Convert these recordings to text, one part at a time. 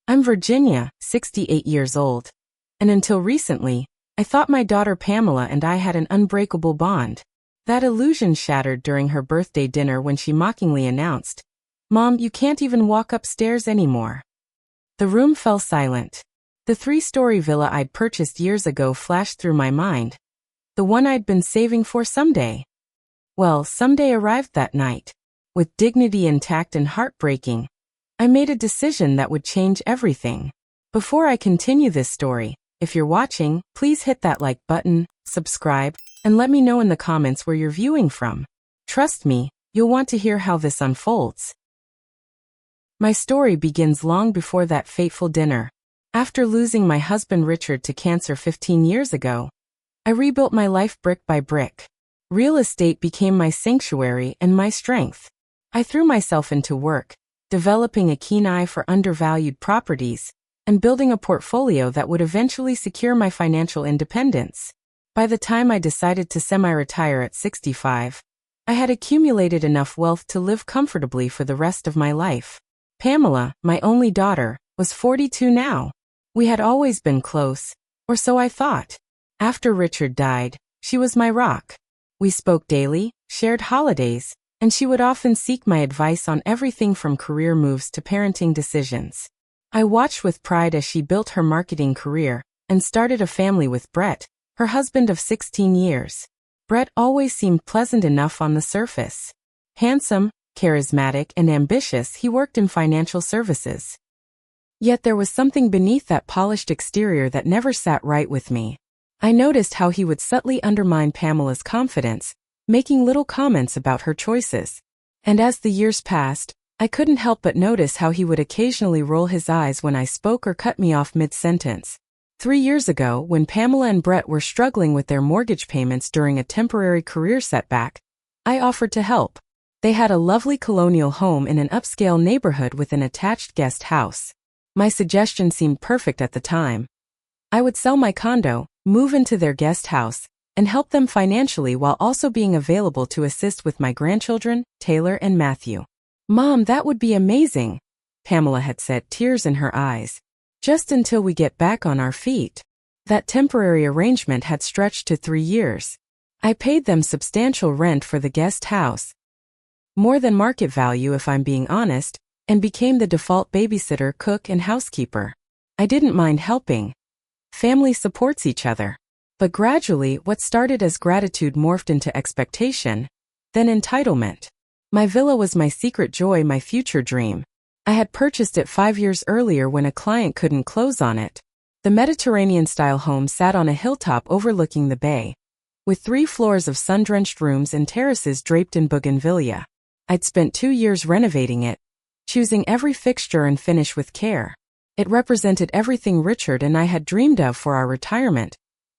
I'm Virginia, 68 years old. And until recently, I thought my daughter Pamela and I had an unbreakable bond. That illusion shattered during her birthday dinner when she mockingly announced, "Mom, you can't even walk upstairs anymore." The room fell silent. The three-story villa I'd purchased years ago flashed through my mind. The one I'd been saving for someday. Well, someday arrived that night. With dignity intact and heartbreaking, I made a decision that would change everything. Before I continue this story, if you're watching, please hit that like button, subscribe, and let me know in the comments where you're viewing from. Trust me, you'll want to hear how this unfolds. My story begins long before that fateful dinner. After losing my husband Richard to cancer 15 years ago, I rebuilt my life brick by brick. Real estate became my sanctuary and my strength. I threw myself into work, developing a keen eye for undervalued properties, and building a portfolio that would eventually secure my financial independence. By the time I decided to semi-retire at 65, I had accumulated enough wealth to live comfortably for the rest of my life. Pamela, my only daughter, was 42 now. We had always been close, or so I thought. After Richard died, she was my rock. We spoke daily, shared holidays, and she would often seek my advice on everything from career moves to parenting decisions. I watched with pride as she built her marketing career and started a family with Brett, her husband of 16 years. Brett always seemed pleasant enough on the surface. Handsome, charismatic, and ambitious, he worked in financial services. Yet there was something beneath that polished exterior that never sat right with me. I noticed how he would subtly undermine Pamela's confidence, making little comments about her choices. And as the years passed, I couldn't help but notice how he would occasionally roll his eyes when I spoke or cut me off mid-sentence. 3 years ago, when Pamela and Brett were struggling with their mortgage payments during a temporary career setback, I offered to help. They had a lovely colonial home in an upscale neighborhood with an attached guest house. My suggestion seemed perfect at the time. I would sell my condo, move into their guest house, and help them financially while also being available to assist with my grandchildren, Taylor and Matthew. "Mom, that would be amazing," Pamela had said, tears in her eyes. "Just until we get back on our feet." That temporary arrangement had stretched to 3 years. I paid them substantial rent for the guest house, more than market value if I'm being honest, and became the default babysitter, cook, and housekeeper. I didn't mind helping. Family supports each other. But gradually, what started as gratitude morphed into expectation, then entitlement. My villa was my secret joy, my future dream. I had purchased it 5 years earlier when a client couldn't close on it. The Mediterranean-style home sat on a hilltop overlooking the bay, with 3 floors of sun-drenched rooms and terraces draped in bougainvillea. I'd spent 2 years renovating it, choosing every fixture and finish with care. It represented everything Richard and I had dreamed of for our retirement,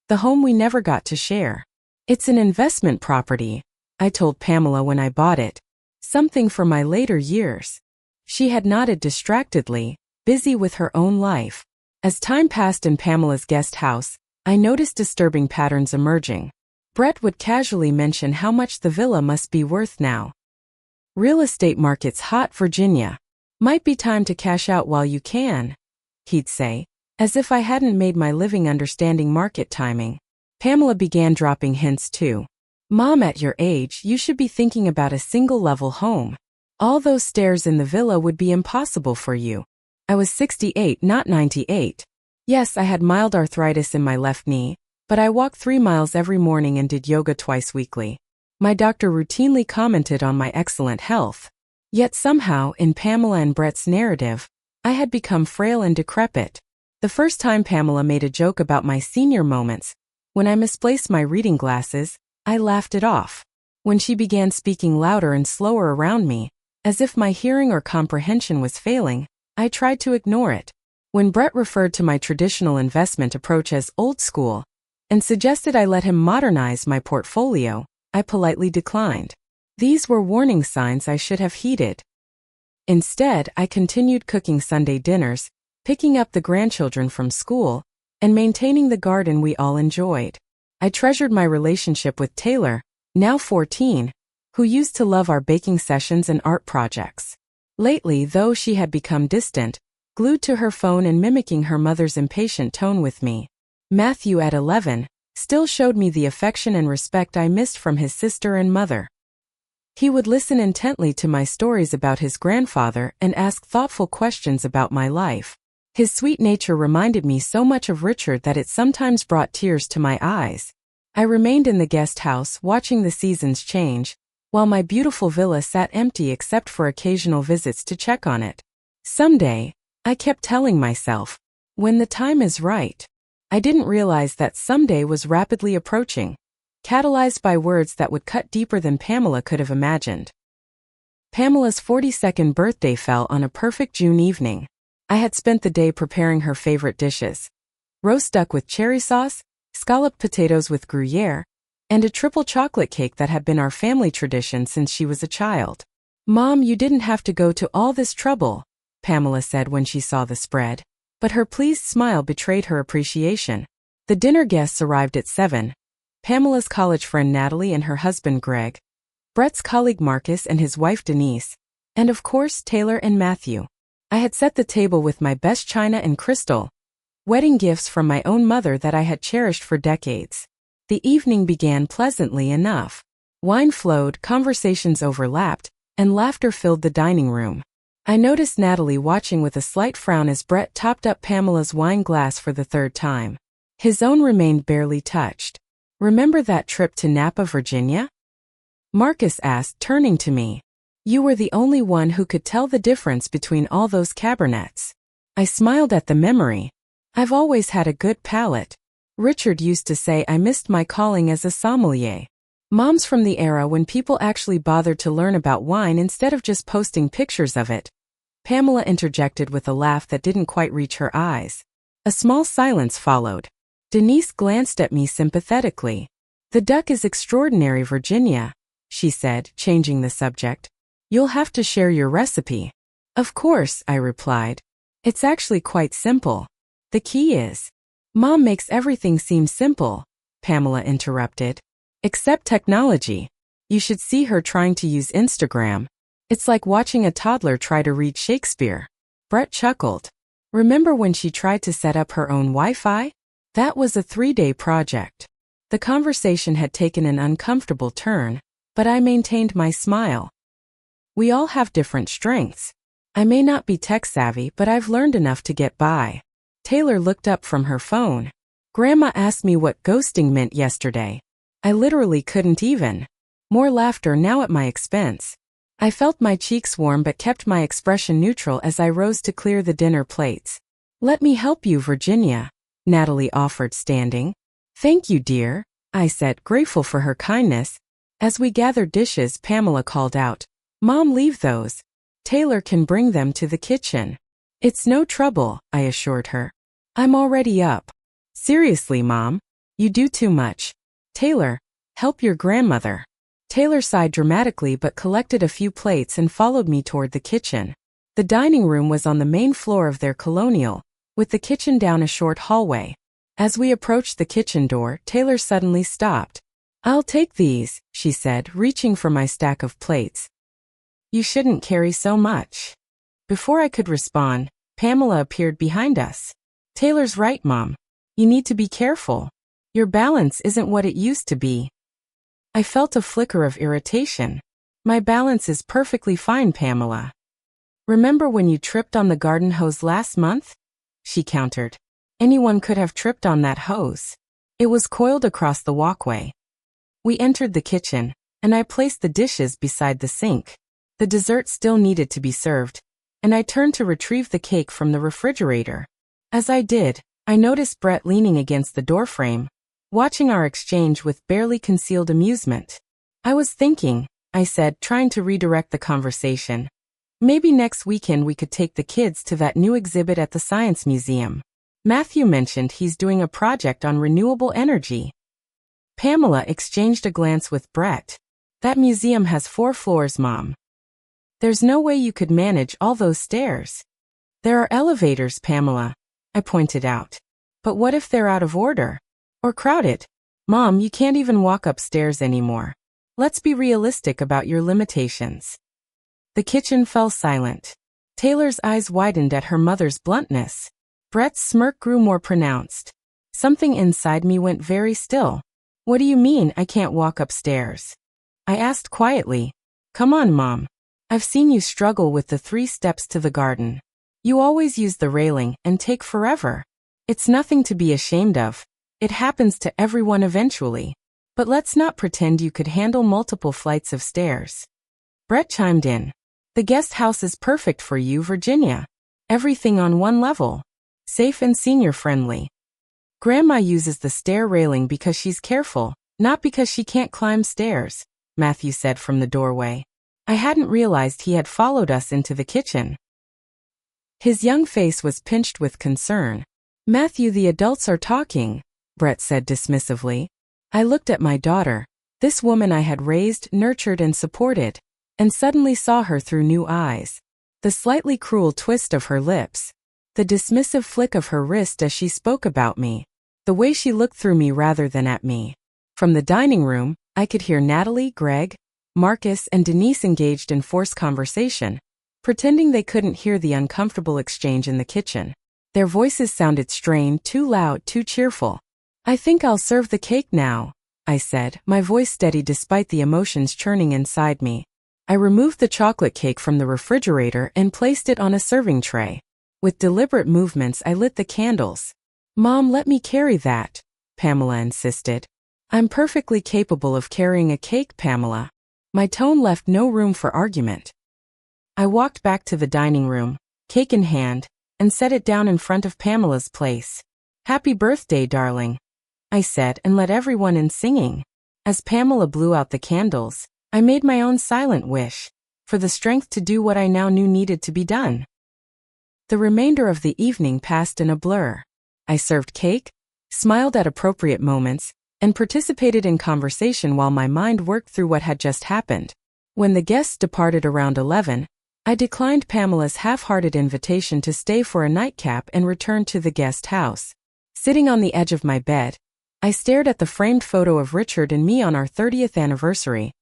the home we never got to share. "It's an investment property," I told Pamela when I bought it. "Something for my later years." She had nodded distractedly, busy with her own life. As time passed in Pamela's guest house, I noticed disturbing patterns emerging. Brett would casually mention how much the villa must be worth now. "Real estate market's hot, Virginia. Might be time to cash out while you can," he'd say, as if I hadn't made my living understanding market timing. Pamela began dropping hints too. "Mom, at your age, you should be thinking about a single-level home. All those stairs in the villa would be impossible for you." I was 68, not 98. Yes, I had mild arthritis in my left knee, but I walked 3 miles every morning and did yoga twice weekly. My doctor routinely commented on my excellent health. Yet somehow, in Pamela and Brett's narrative, I had become frail and decrepit. The first time Pamela made a joke about my senior moments, when I misplaced my reading glasses, I laughed it off. When she began speaking louder and slower around me, as if my hearing or comprehension was failing, I tried to ignore it. When Brett referred to my traditional investment approach as old school, and suggested I let him modernize my portfolio, I politely declined. These were warning signs I should have heeded. Instead, I continued cooking Sunday dinners, picking up the grandchildren from school, and maintaining the garden we all enjoyed. I treasured my relationship with Taylor, now 14, who used to love our baking sessions and art projects. Lately, though she had become distant, glued to her phone and mimicking her mother's impatient tone with me. Matthew, at 11, still showed me the affection and respect I missed from his sister and mother. He would listen intently to my stories about his grandfather and ask thoughtful questions about my life. His sweet nature reminded me so much of Richard that it sometimes brought tears to my eyes. I remained in the guest house watching the seasons change, while my beautiful villa sat empty except for occasional visits to check on it. Someday, I kept telling myself, when the time is right. I didn't realize that someday was rapidly approaching, catalyzed by words that would cut deeper than Pamela could have imagined. Pamela's 42nd birthday fell on a perfect June evening. I had spent the day preparing her favorite dishes: roast duck with cherry sauce, scalloped potatoes with Gruyere, and a triple chocolate cake that had been our family tradition since she was a child. "Mom, you didn't have to go to all this trouble," Pamela said when she saw the spread. But her pleased smile betrayed her appreciation. The dinner guests arrived at 7. Pamela's college friend Natalie and her husband Greg, Brett's colleague Marcus and his wife Denise, and of course Taylor and Matthew. I had set the table with my best china and crystal, wedding gifts from my own mother that I had cherished for decades. The evening began pleasantly enough. Wine flowed, conversations overlapped, and laughter filled the dining room. I noticed Natalie watching with a slight frown as Brett topped up Pamela's wine glass for the third time. His own remained barely touched. "Remember that trip to Napa, Virginia?" Marcus asked, turning to me. "You were the only one who could tell the difference between all those cabernets." I smiled at the memory. I've always had a good palate. Richard used to say I missed my calling as a sommelier. Mom's from the era when people actually bothered to learn about wine instead of just posting pictures of it. Pamela interjected with a laugh that didn't quite reach her eyes. A small silence followed. Denise glanced at me sympathetically. "The duck is extraordinary, Virginia," she said, changing the subject. "You'll have to share your recipe." "Of course," I replied. "It's actually quite simple. The key is—" "Mom makes everything seem simple," Pamela interrupted. "Except technology. You should see her trying to use Instagram. It's like watching a toddler try to read Shakespeare." Brett chuckled. "Remember when she tried to set up her own Wi-Fi? That was a 3-day project." The conversation had taken an uncomfortable turn, but I maintained my smile. We all have different strengths. I may not be tech-savvy, but I've learned enough to get by. Taylor looked up from her phone. "Grandma asked me what ghosting meant yesterday. I literally couldn't even." More laughter, now at my expense. I felt my cheeks warm but kept my expression neutral as I rose to clear the dinner plates. "Let me help you, Virginia," Natalie offered, standing. "Thank you, dear," I said, grateful for her kindness. As we gathered dishes, Pamela called out, "Mom, leave those. Taylor can bring them to the kitchen." "It's no trouble," I assured her. "I'm already up." "Seriously, Mom, you do too much. Taylor, help your grandmother." Taylor sighed dramatically but collected a few plates and followed me toward the kitchen. The dining room was on the main floor of their colonial, with the kitchen down a short hallway. As we approached the kitchen door, Taylor suddenly stopped. "I'll take these," she said, reaching for my stack of plates. "You shouldn't carry so much." Before I could respond, Pamela appeared behind us. "Taylor's right, Mom. You need to be careful. Your balance isn't what it used to be." I felt a flicker of irritation. "My balance is perfectly fine, Pamela." "Remember when you tripped on the garden hose last month?" she countered. "Anyone could have tripped on that hose. It was coiled across the walkway." We entered the kitchen, and I placed the dishes beside the sink. The dessert still needed to be served, and I turned to retrieve the cake from the refrigerator. As I did, I noticed Brett leaning against the doorframe, watching our exchange with barely concealed amusement. "I was thinking," I said, trying to redirect the conversation. "Maybe next weekend we could take the kids to that new exhibit at the Science Museum. Matthew mentioned he's doing a project on renewable energy." Pamela exchanged a glance with Brett. "That museum has 4 floors, Mom. There's no way you could manage all those stairs." "There are elevators, Pamela," I pointed out. "But what if they're out of order? Or crowded? Mom, you can't even walk upstairs anymore. Let's be realistic about your limitations." The kitchen fell silent. Taylor's eyes widened at her mother's bluntness. Brett's smirk grew more pronounced. Something inside me went very still. What do you mean I can't walk upstairs? I asked quietly. Come on, Mom. I've seen you struggle with the 3 steps to the garden. You always use the railing and take forever. It's nothing to be ashamed of. It happens to everyone eventually. But let's not pretend you could handle multiple flights of stairs. Brett chimed in. The guest house is perfect for you, Virginia. Everything on one level. Safe and senior friendly. Grandma uses the stair railing because she's careful, not because she can't climb stairs, Matthew said from the doorway. I hadn't realized he had followed us into the kitchen. His young face was pinched with concern. Matthew, the adults are talking, Brett said dismissively. I looked at my daughter, this woman I had raised, nurtured and supported, and suddenly saw her through new eyes. The slightly cruel twist of her lips. The dismissive flick of her wrist as she spoke about me. The way she looked through me rather than at me. From the dining room, I could hear Natalie, Greg, Marcus, and Denise engaged in forced conversation, pretending they couldn't hear the uncomfortable exchange in the kitchen. Their voices sounded strained, too loud, too cheerful. I think I'll serve the cake now, I said, my voice steady despite the emotions churning inside me. I removed the chocolate cake from the refrigerator and placed it on a serving tray. With deliberate movements, I lit the candles. Mom, let me carry that, Pamela insisted. I'm perfectly capable of carrying a cake, Pamela. My tone left no room for argument. I walked back to the dining room, cake in hand, and set it down in front of Pamela's place. Happy birthday, darling, I said, and led everyone in singing. As Pamela blew out the candles, I made my own silent wish, for the strength to do what I now knew needed to be done. The remainder of the evening passed in a blur. I served cake, smiled at appropriate moments, and participated in conversation while my mind worked through what had just happened. When the guests departed around 11, I declined Pamela's half-hearted invitation to stay for a nightcap and returned to the guest house. Sitting on the edge of my bed, I stared at the framed photo of Richard and me on our 30th anniversary,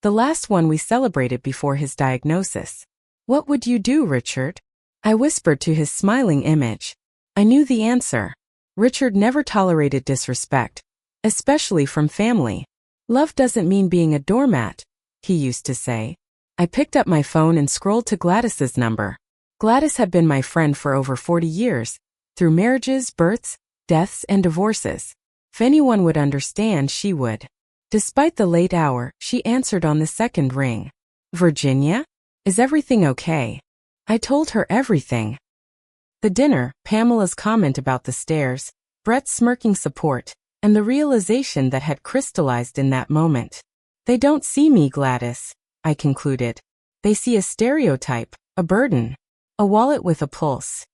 the last one we celebrated before his diagnosis. What would you do, Richard? I whispered to his smiling image. I knew the answer. Richard never tolerated disrespect, especially from family. Love doesn't mean being a doormat, he used to say. I picked up my phone and scrolled to Gladys's number. Gladys had been my friend for over 40 years, through marriages, births, deaths, and divorces. If anyone would understand, she would. Despite the late hour, she answered on the second ring. Virginia? Is everything okay? I told her everything. The dinner, Pamela's comment about the stairs, Brett's smirking support, and the realization that had crystallized in that moment. They don't see me, Gladys, I concluded. They see a stereotype, a burden, a wallet with a pulse.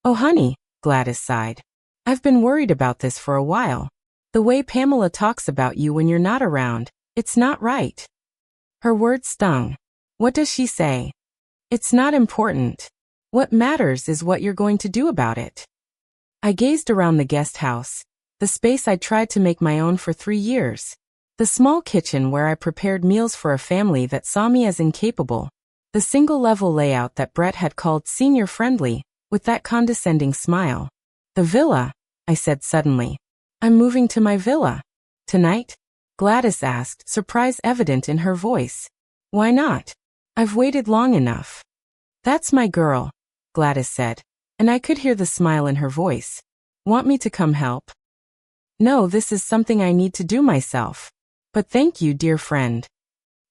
Oh honey, Gladys sighed. I've been worried about this for a while. The way Pamela talks about you when you're not around, it's not right. Her words stung. What does she say? It's not important. What matters is what you're going to do about it. I gazed around the guest house, the space I'd tried to make my own for 3 years. The small kitchen where I prepared meals for a family that saw me as incapable. The single-level layout that Brett had called senior-friendly, with that condescending smile. The villa, I said suddenly. I'm moving to my villa. Tonight? Gladys asked, surprise evident in her voice. Why not? I've waited long enough. That's my girl, Gladys said, and I could hear the smile in her voice. Want me to come help? No, this is something I need to do myself. But thank you, dear friend.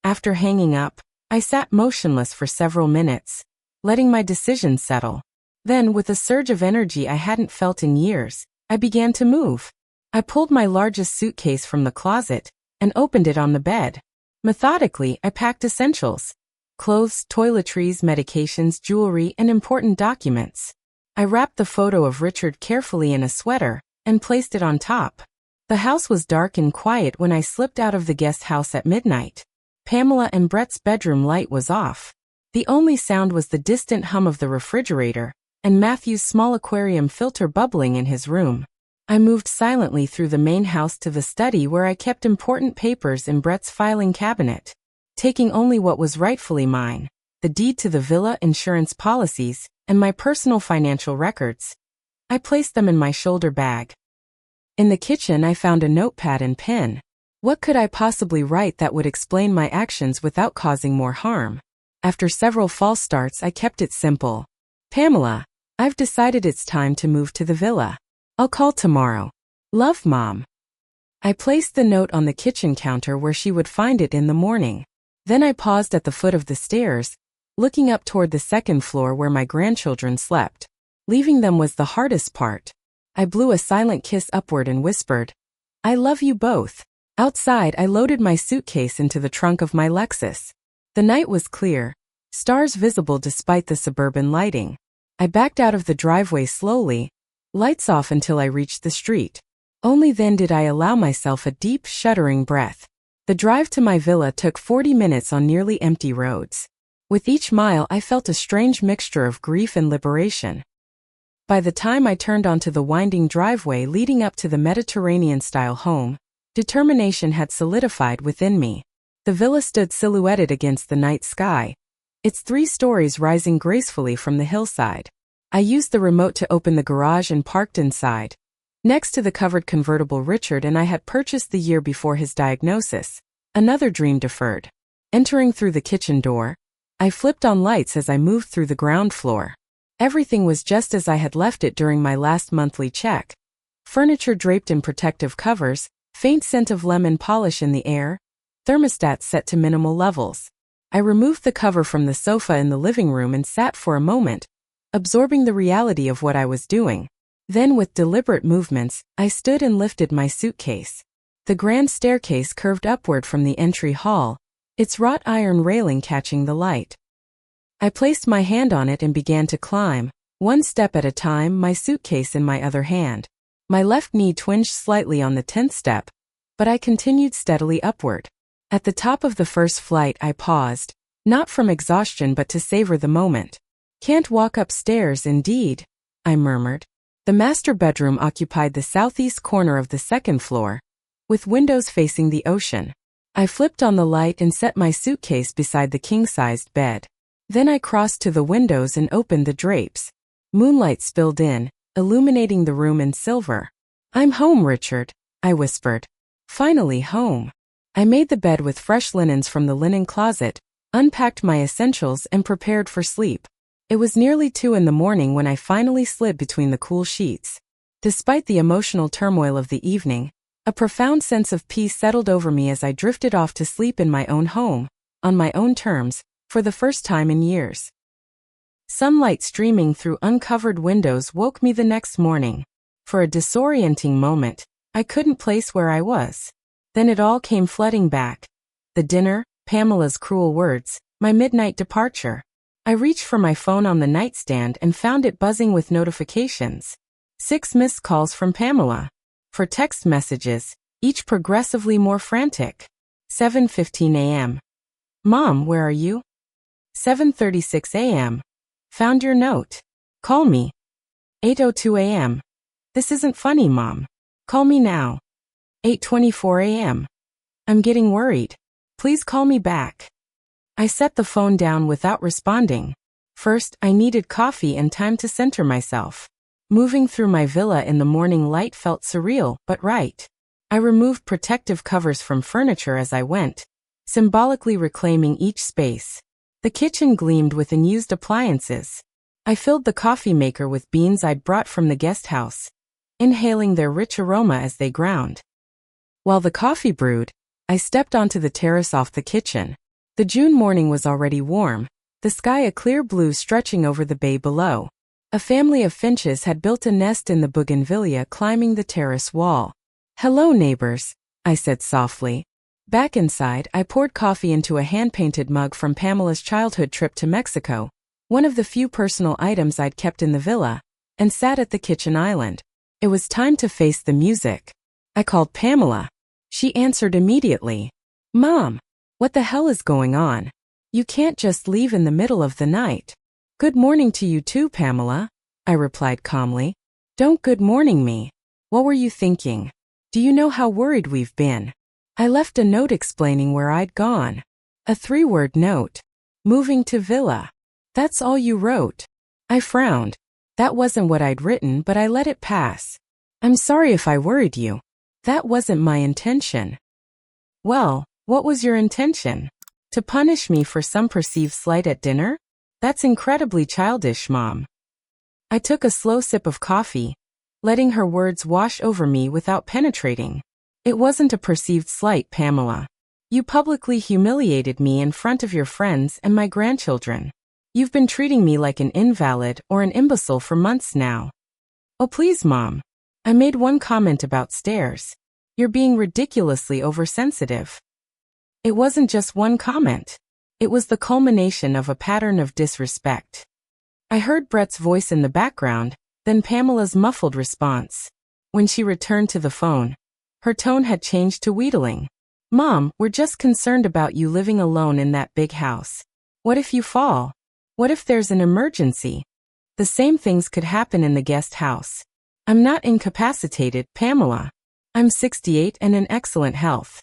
After hanging up, I sat motionless for several minutes, letting my decision settle. Then, with a surge of energy I hadn't felt in years, I began to move. I pulled my largest suitcase from the closet and opened it on the bed. Methodically, I packed essentials. Clothes, toiletries, medications, jewelry, and important documents. I wrapped the photo of Richard carefully in a sweater and placed it on top. The house was dark and quiet when I slipped out of the guest house at midnight. Pamela and Brett's bedroom light was off. The only sound was the distant hum of the refrigerator and Matthew's small aquarium filter bubbling in his room. I moved silently through the main house to the study where I kept important papers in Brett's filing cabinet. Taking only what was rightfully mine, the deed to the villa, insurance policies, and my personal financial records. I placed them in my shoulder bag. In the kitchen, I found a notepad and pen. What could I possibly write that would explain my actions without causing more harm? After several false starts, I kept it simple. Pamela, I've decided it's time to move to the villa. I'll call tomorrow. Love, Mom. I placed the note on the kitchen counter where she would find it in the morning. Then I paused at the foot of the stairs, looking up toward the second floor where my grandchildren slept. Leaving them was the hardest part. I blew a silent kiss upward and whispered, I love you both. Outside, I loaded my suitcase into the trunk of my Lexus. The night was clear, stars visible despite the suburban lighting. I backed out of the driveway slowly, lights off until I reached the street. Only then did I allow myself a deep, shuddering breath. The drive to my villa took 40 minutes on nearly empty roads. With each mile, I felt a strange mixture of grief and liberation. By the time I turned onto the winding driveway leading up to the Mediterranean-style home, determination had solidified within me. The villa stood silhouetted against the night sky, its 3 stories rising gracefully from the hillside. I used the remote to open the garage and parked inside, next to the covered convertible Richard and I had purchased the year before his diagnosis. Another dream deferred. Entering through the kitchen door, I flipped on lights as I moved through the ground floor. Everything was just as I had left it during my last monthly check. Furniture draped in protective covers, faint scent of lemon polish in the air, thermostat set to minimal levels. I removed the cover from the sofa in the living room and sat for a moment, absorbing the reality of what I was doing. Then with deliberate movements, I stood and lifted my suitcase. The grand staircase curved upward from the entry hall, its wrought iron railing catching the light. I placed my hand on it and began to climb, one step at a time, my suitcase in my other hand. My left knee twinged slightly on the 10th step, but I continued steadily upward. At the top of the first flight, I paused, not from exhaustion but to savor the moment. Can't walk upstairs, indeed, I murmured. The master bedroom occupied the southeast corner of the second floor, with windows facing the ocean. I flipped on the light and set my suitcase beside the king-sized bed. Then I crossed to the windows and opened the drapes. Moonlight spilled in, illuminating the room in silver. I'm home, Richard, I whispered. Finally home. I made the bed with fresh linens from the linen closet, unpacked my essentials and prepared for sleep. It was nearly 2 in the morning when I finally slid between the cool sheets. Despite the emotional turmoil of the evening, a profound sense of peace settled over me as I drifted off to sleep in my own home, on my own terms, for the first time in years. Sunlight streaming through uncovered windows woke me the next morning. For a disorienting moment, I couldn't place where I was. Then it all came flooding back. The dinner, Pamela's cruel words, my midnight departure. I reached for my phone on the nightstand and found it buzzing with notifications. 6 missed calls from Pamela. For text messages, each progressively more frantic. 7:15 a.m. Mom, where are you? 7:36 a.m. Found your note. Call me. 8:02 a.m. This isn't funny, Mom. Call me now. 8:24 a.m. I'm getting worried. Please call me back. I set the phone down without responding. First, I needed coffee and time to center myself. Moving through my villa in the morning light felt surreal, but right. I removed protective covers from furniture as I went, symbolically reclaiming each space. The kitchen gleamed with unused appliances. I filled the coffee maker with beans I'd brought from the guest house, inhaling their rich aroma as they ground. While the coffee brewed, I stepped onto the terrace off the kitchen. The June morning was already warm, the sky a clear blue stretching over the bay below. A family of finches had built a nest in the bougainvillea climbing the terrace wall. Hello, neighbors, I said softly. Back inside, I poured coffee into a hand-painted mug from Pamela's childhood trip to Mexico, one of the few personal items I'd kept in the villa, and sat at the kitchen island. It was time to face the music. I called Pamela. She answered immediately. Mom, what the hell is going on? You can't just leave in the middle of the night. Good morning to you too, Pamela, I replied calmly. Don't good morning me. What were you thinking? Do you know how worried we've been? I left a note explaining where I'd gone. A 3-word note. Moving to villa. That's all you wrote. I frowned. That wasn't what I'd written, but I let it pass. I'm sorry if I worried you. That wasn't my intention. Well, what was your intention? To punish me for some perceived slight at dinner? That's incredibly childish, Mom. I took a slow sip of coffee, letting her words wash over me without penetrating. It wasn't a perceived slight, Pamela. You publicly humiliated me in front of your friends and my grandchildren. You've been treating me like an invalid or an imbecile for months now. Oh, please, Mom. I made one comment about stairs. You're being ridiculously oversensitive. It wasn't just one comment. It was the culmination of a pattern of disrespect. I heard Brett's voice in the background, then Pamela's muffled response. When she returned to the phone, her tone had changed to wheedling. Mom, we're just concerned about you living alone in that big house. What if you fall? What if there's an emergency? The same things could happen in the guest house. I'm not incapacitated, Pamela. I'm 68 and in excellent health.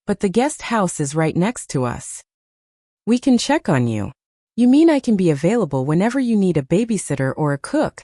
But the guest house is right next to us. We can check on you. You mean I can be available whenever you need a babysitter or a cook?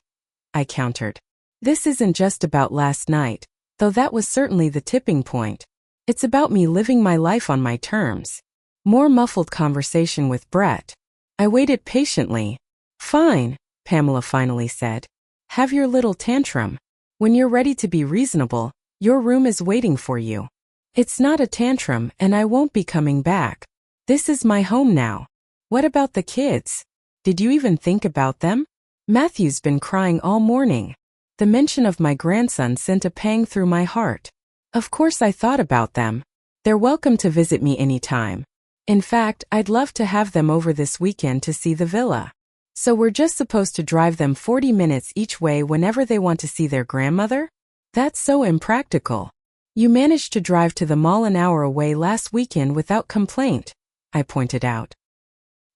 I countered. This isn't just about last night, though that was certainly the tipping point. It's about me living my life on my terms. More muffled conversation with Brett. I waited patiently. Fine, Pamela finally said. Have your little tantrum. When you're ready to be reasonable, your room is waiting for you. It's not a tantrum, and I won't be coming back. This is my home now. What about the kids? Did you even think about them? Matthew's been crying all morning. The mention of my grandson sent a pang through my heart. Of course I thought about them. They're welcome to visit me anytime. In fact, I'd love to have them over this weekend to see the villa. So we're just supposed to drive them 40 minutes each way whenever they want to see their grandmother? That's so impractical. You managed to drive to the mall an hour away last weekend without complaint, I pointed out.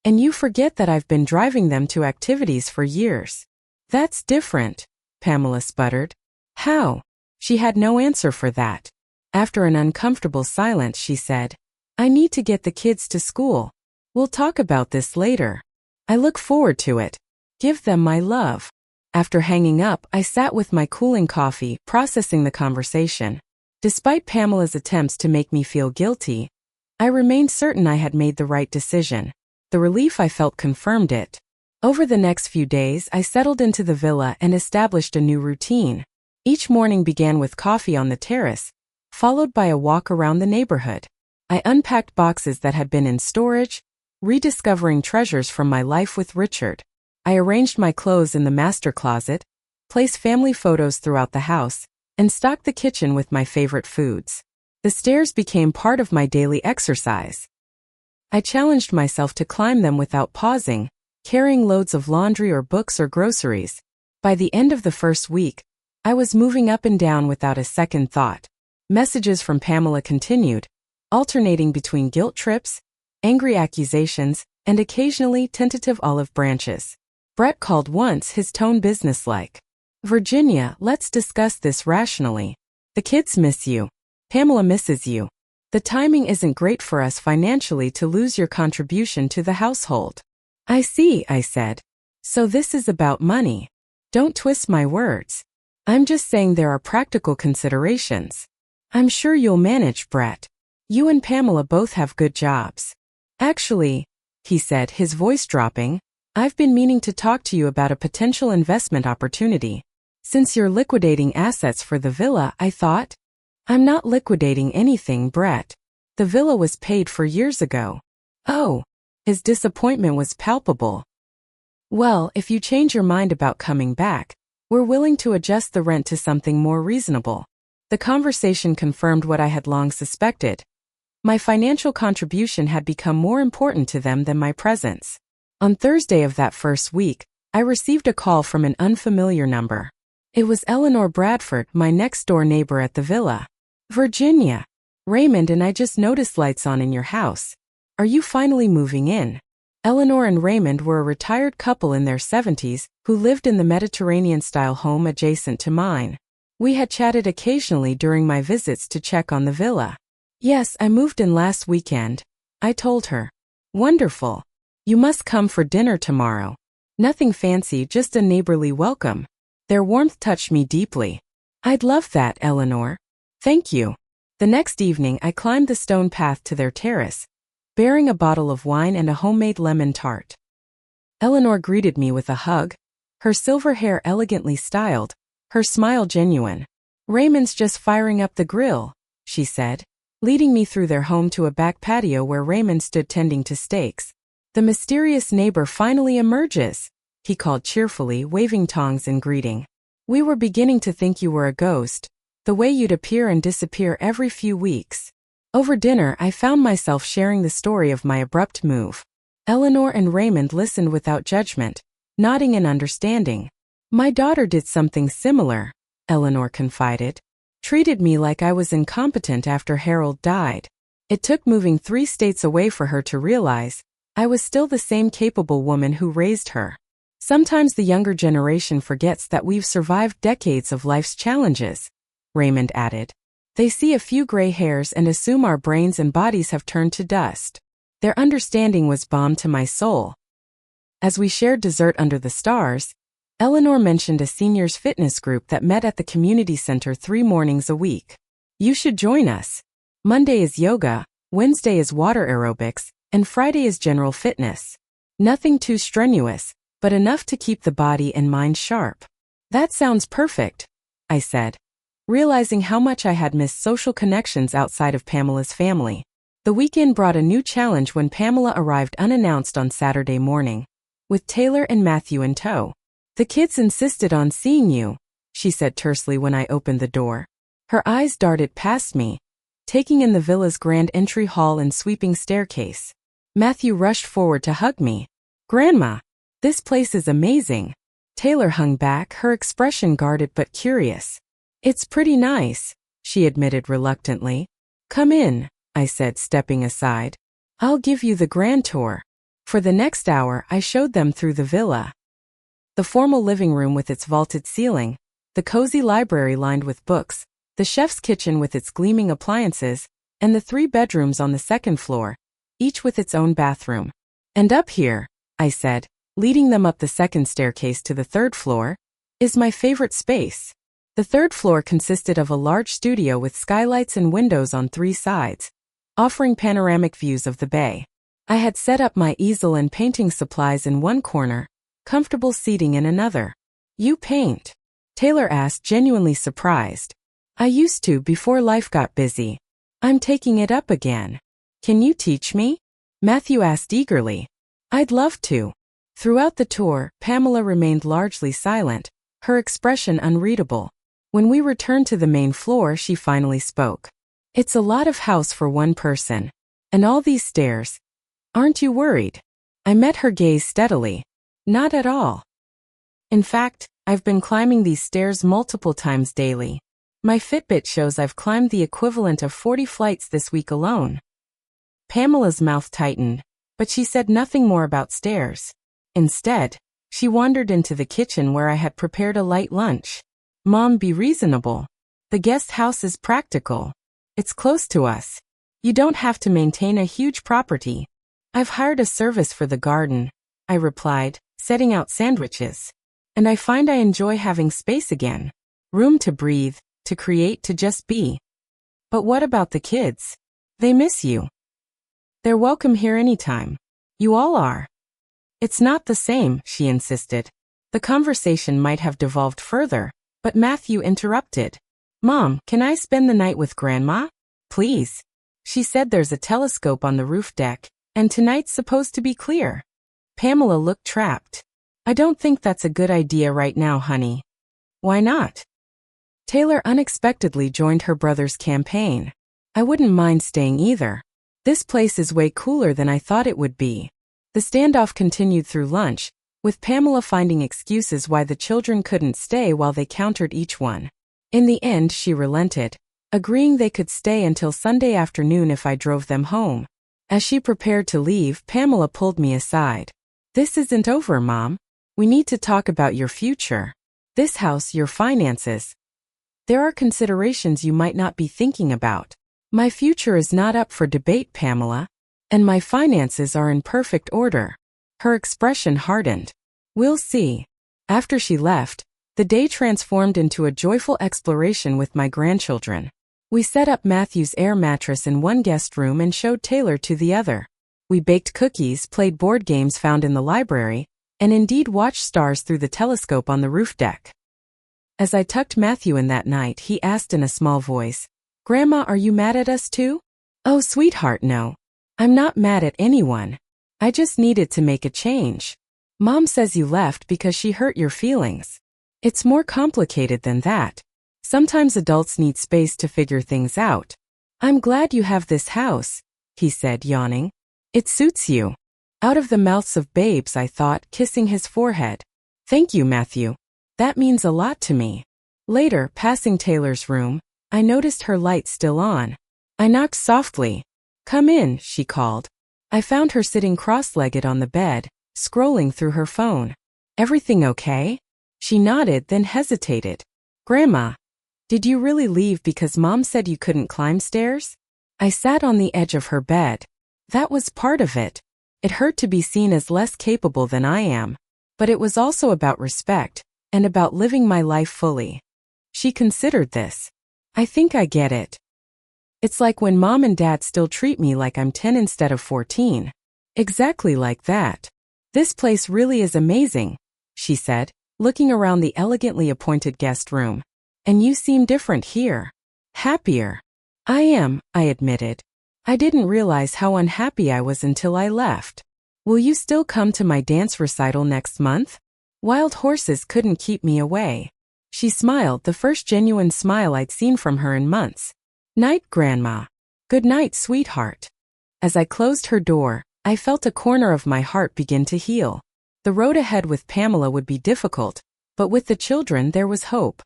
And you forget that I've been driving them to activities for years. That's different, Pamela sputtered. How? She had no answer for that. After an uncomfortable silence, she said, I need to get the kids to school. We'll talk about this later. I look forward to it. Give them my love. After hanging up, I sat with my cooling coffee, processing the conversation. Despite Pamela's attempts to make me feel guilty, I remained certain I had made the right decision. The relief I felt confirmed it. Over the next few days, I settled into the villa and established a new routine. Each morning began with coffee on the terrace, followed by a walk around the neighborhood. I unpacked boxes that had been in storage, rediscovering treasures from my life with Richard. I arranged my clothes in the master closet, placed family photos throughout the house, and stocked the kitchen with my favorite foods. The stairs became part of my daily exercise. I challenged myself to climb them without pausing, carrying loads of laundry or books or groceries. By the end of the first week, I was moving up and down without a second thought. Messages from Pamela continued, alternating between guilt trips, angry accusations, and occasionally tentative olive branches. Brett called once, his tone businesslike. Virginia, let's discuss this rationally. The kids miss you. Pamela misses you. The timing isn't great for us financially to lose your contribution to the household. I see, I said. So this is about money. Don't twist my words. I'm just saying there are practical considerations. I'm sure you'll manage, Brett. You and Pamela both have good jobs. Actually, he said, his voice dropping, I've been meaning to talk to you about a potential investment opportunity. Since you're liquidating assets for the villa, I thought. I'm not liquidating anything, Brett. The villa was paid for years ago. Oh, his disappointment was palpable. Well, if you change your mind about coming back, we're willing to adjust the rent to something more reasonable. The conversation confirmed what I had long suspected. My financial contribution had become more important to them than my presence. On Thursday of that first week, I received a call from an unfamiliar number. It was Eleanor Bradford, my next-door neighbor at the villa. Virginia, Raymond and I just noticed lights on in your house. Are you finally moving in? Eleanor and Raymond were a retired couple in their 70s who lived in the Mediterranean-style home adjacent to mine. We had chatted occasionally during my visits to check on the villa. Yes, I moved in last weekend, I told her. Wonderful. You must come for dinner tomorrow. Nothing fancy, just a neighborly welcome. Their warmth touched me deeply. I'd love that, Eleanor. Thank you. The next evening I climbed the stone path to their terrace, bearing a bottle of wine and a homemade lemon tart. Eleanor greeted me with a hug, her silver hair elegantly styled, her smile genuine. Raymond's just firing up the grill, she said, leading me through their home to a back patio where Raymond stood tending to steaks. The mysterious neighbor finally emerges, he called cheerfully, waving tongs in greeting. We were beginning to think you were a ghost, the way you'd appear and disappear every few weeks. Over dinner, I found myself sharing the story of my abrupt move. Eleanor and Raymond listened without judgment, nodding in understanding. My daughter did something similar, Eleanor confided. Treated me like I was incompetent after Harold died. It took moving 3 states away for her to realize I was still the same capable woman who raised her. Sometimes the younger generation forgets that we've survived decades of life's challenges, Raymond added. They see a few gray hairs and assume our brains and bodies have turned to dust. Their understanding was balm to my soul. As we shared dessert under the stars, Eleanor mentioned a seniors fitness group that met at the community center 3 mornings a week. You should join us. Monday is yoga, Wednesday is water aerobics, and Friday is general fitness. Nothing too strenuous, but enough to keep the body and mind sharp. That sounds perfect, I said, realizing how much I had missed social connections outside of Pamela's family. The weekend brought a new challenge when Pamela arrived unannounced on Saturday morning, with Taylor and Matthew in tow. The kids insisted on seeing you, she said tersely when I opened the door. Her eyes darted past me, taking in the villa's grand entry hall and sweeping staircase. Matthew rushed forward to hug me. Grandma, this place is amazing. Taylor hung back, her expression guarded but curious. It's pretty nice, she admitted reluctantly. Come in, I said, stepping aside. I'll give you the grand tour. For the next hour, I showed them through the villa. The formal living room with its vaulted ceiling, the cozy library lined with books, the chef's kitchen with its gleaming appliances, and the 3 bedrooms on the 2nd floor, each with its own bathroom. And up here, I said, leading them up the 2nd staircase to the 3rd floor, is my favorite space. The 3rd floor consisted of a large studio with skylights and windows on 3 sides, offering panoramic views of the bay. I had set up my easel and painting supplies in one corner, comfortable seating in another. You paint? Taylor asked, genuinely surprised. I used to before life got busy. I'm taking it up again. Can you teach me? Matthew asked eagerly. I'd love to. Throughout the tour, Pamela remained largely silent, her expression unreadable. When we returned to the main floor, she finally spoke. It's a lot of house for one person. And all these stairs. Aren't you worried? I met her gaze steadily. Not at all. In fact, I've been climbing these stairs multiple times daily. My Fitbit shows I've climbed the equivalent of 40 flights this week alone. Pamela's mouth tightened, but she said nothing more about stairs. Instead, she wandered into the kitchen where I had prepared a light lunch. Mom, be reasonable. The guest house is practical. It's close to us. You don't have to maintain a huge property. I've hired a service for the garden, I replied, setting out sandwiches. And I find I enjoy having space again. Room to breathe, to create, to just be. But what about the kids? They miss you. They're welcome here anytime. You all are. It's not the same, she insisted. The conversation might have devolved further, but Matthew interrupted. Mom, can I spend the night with Grandma? Please. She said there's a telescope on the roof deck, and tonight's supposed to be clear. Pamela looked trapped. I don't think that's a good idea right now, honey. Why not? Taylor unexpectedly joined her brother's campaign. I wouldn't mind staying either. This place is way cooler than I thought it would be. The standoff continued through lunch, with Pamela finding excuses why the children couldn't stay while they countered each one. In the end, she relented, agreeing they could stay until Sunday afternoon if I drove them home. As she prepared to leave, Pamela pulled me aside. This isn't over, Mom. We need to talk about your future. This house, your finances. There are considerations you might not be thinking about. My future is not up for debate, Pamela. And my finances are in perfect order. Her expression hardened. We'll see. After she left, the day transformed into a joyful exploration with my grandchildren. We set up Matthew's air mattress in one guest room and showed Taylor to the other. We baked cookies, played board games found in the library, and indeed watched stars through the telescope on the roof deck. As I tucked Matthew in that night, he asked in a small voice, "Grandma, are you mad at us too?" "Oh, sweetheart, no. I'm not mad at anyone. I just needed to make a change. Mom says you left because she hurt your feelings. It's more complicated than that. Sometimes adults need space to figure things out. I'm glad you have this house," he said, yawning. "It suits you." Out of the mouths of babes, I thought, kissing his forehead. "Thank you, Matthew. That means a lot to me." Later, passing Taylor's room, I noticed her light still on. I knocked softly. "Come in," she called. I found her sitting cross-legged on the bed, scrolling through her phone. "Everything okay?" She nodded, then hesitated. "Grandma, did you really leave because Mom said you couldn't climb stairs?" I sat on the edge of her bed. That was part of it. It hurt to be seen as less capable than I am. But it was also about respect, and about living my life fully. She considered this. "I think I get it. It's like when Mom and Dad still treat me like I'm 10 instead of 14. Exactly like that. This place really is amazing," she said, looking around the elegantly appointed guest room. "And you seem different here. Happier." "I am," I admitted. "I didn't realize how unhappy I was until I left." "Will you still come to my dance recital next month?" Wild horses couldn't keep me away. She smiled, the first genuine smile I'd seen from her in months. "Night, Grandma." "Good night, sweetheart." As I closed her door, I felt a corner of my heart begin to heal. The road ahead with Pamela would be difficult, but with the children there was hope.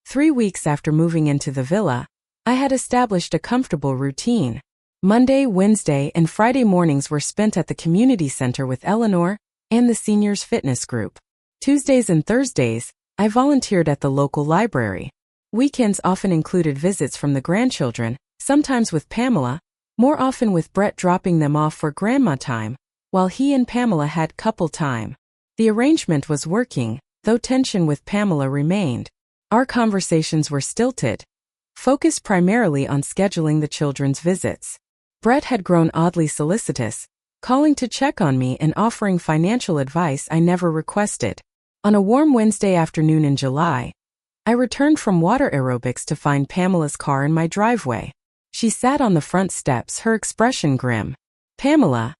3 weeks after moving into the villa, I had established a comfortable routine. Monday, Wednesday, and Friday mornings were spent at the community center with Eleanor and the seniors fitness group. Tuesdays and Thursdays, I volunteered at the local library. Weekends often included visits from the grandchildren, sometimes with Pamela, more often with Brett dropping them off for grandma time, while he and Pamela had couple time. The arrangement was working, though tension with Pamela remained. Our conversations were stilted, focused primarily on scheduling the children's visits. Brett had grown oddly solicitous, calling to check on me and offering financial advice I never requested. On a warm Wednesday afternoon in July, I returned from water aerobics to find Pamela's car in my driveway. She sat on the front steps, her expression grim. "Pamela,"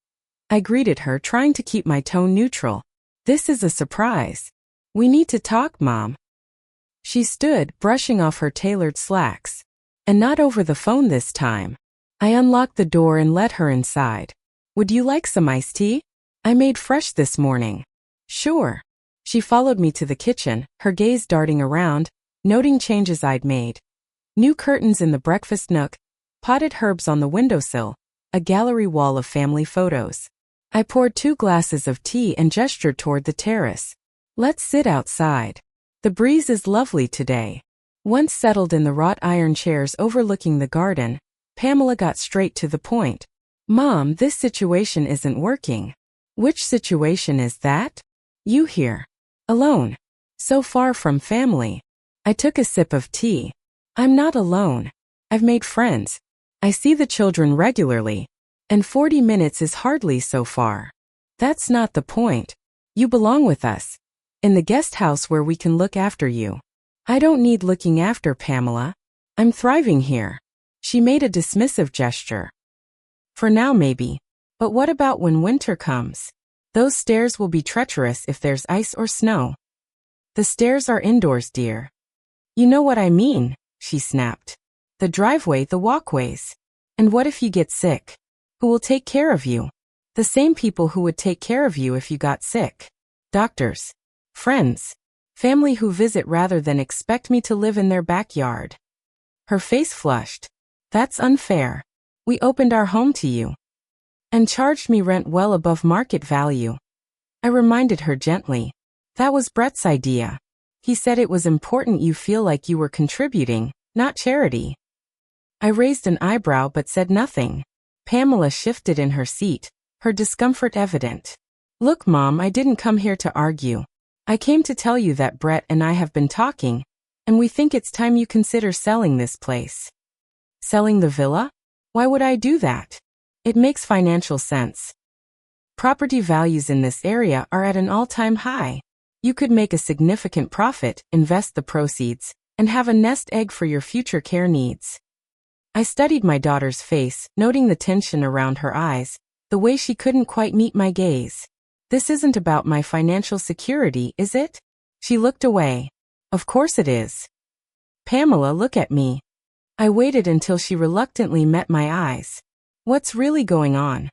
I greeted her, trying to keep my tone neutral. "This is a surprise. We need to talk, Mom." She stood, brushing off her tailored slacks. "And not over the phone this time." I unlocked the door and let her inside. "Would you like some iced tea? I made fresh this morning." "Sure." She followed me to the kitchen, her gaze darting around, noting changes I'd made. New curtains in the breakfast nook, potted herbs on the windowsill, a gallery wall of family photos. I poured 2 glasses of tea and gestured toward the terrace. "Let's sit outside. The breeze is lovely today." Once settled in the wrought iron chairs overlooking the garden, Pamela got straight to the point. "Mom, this situation isn't working." "Which situation is that?" "You here. Alone. So far from family." I took a sip of tea. "I'm not alone. I've made friends. I see the children regularly. And 40 minutes is hardly so far." "That's not the point. You belong with us. In the guest house where we can look after you." "I don't need looking after, Pamela. I'm thriving here." She made a dismissive gesture. "For now, maybe. But what about when winter comes? Those stairs will be treacherous if there's ice or snow." "The stairs are indoors, dear." "You know what I mean," she snapped. "The driveway, the walkways. And what if you get sick? Who will take care of you?" "The same people who would take care of you if you got sick. Doctors. Friends. Family who visit rather than expect me to live in their backyard." Her face flushed. "That's unfair. We opened our home to you. And charged me rent well above market value." I reminded her gently. "That was Brett's idea. He said it was important you feel like you were contributing, not charity." I raised an eyebrow but said nothing. Pamela shifted in her seat, her discomfort evident. Look, Mom, I didn't come here to argue. I came to tell you that Brett and I have been talking, and we think it's time you consider selling this place. Selling the villa? Why would I do that? It makes financial sense. Property values in this area are at an all-time high. You could make a significant profit, invest the proceeds, and have a nest egg for your future care needs. I studied my daughter's face, noting the tension around her eyes, the way she couldn't quite meet my gaze. This isn't about my financial security, is it? She looked away. Of course it is. Pamela, look at me. I waited until she reluctantly met my eyes. What's really going on?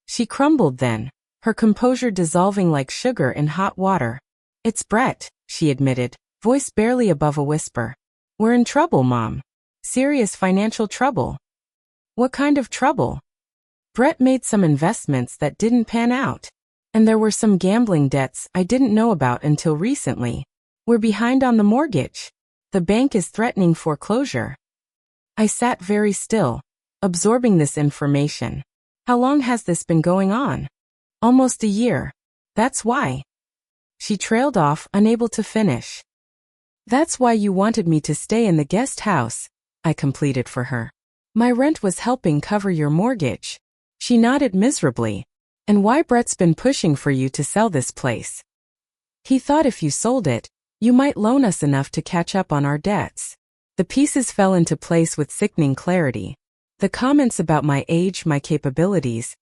She crumbled then, her composure dissolving like sugar in hot water. It's Brett, she admitted, voice barely above a whisper. We're in trouble, Mom. Serious financial trouble. What kind of trouble? Brett made some investments that didn't pan out. And there were some gambling debts I didn't know about until recently. We're behind on the mortgage. The bank is threatening foreclosure. I sat very still, absorbing this information. How long has this been going on? Almost a year. That's why. She trailed off, unable to finish. That's why you wanted me to stay in the guest house, I completed for her. My rent was helping cover your mortgage. She nodded miserably. And why Brett's been pushing for you to sell this place. He thought if you sold it, you might loan us enough to catch up on our debts. The pieces fell into place with sickening clarity. The comments about my age, my capabilities.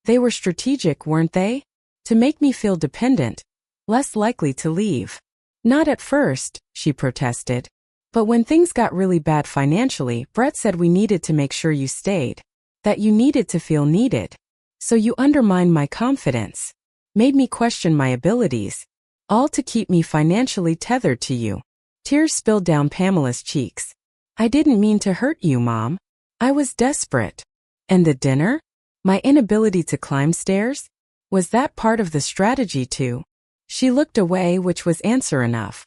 They were strategic, weren't they? To make me feel dependent, less likely to leave. Not at first, she protested. But when things got really bad financially, Brett said we needed to make sure you stayed. That you needed to feel needed. So you undermined my confidence, made me question my abilities, all to keep me financially tethered to you. Tears spilled down Pamela's cheeks. I didn't mean to hurt you, Mom. I was desperate. And the dinner? My inability to climb stairs? Was that part of the strategy too? She looked away, which was answer enough.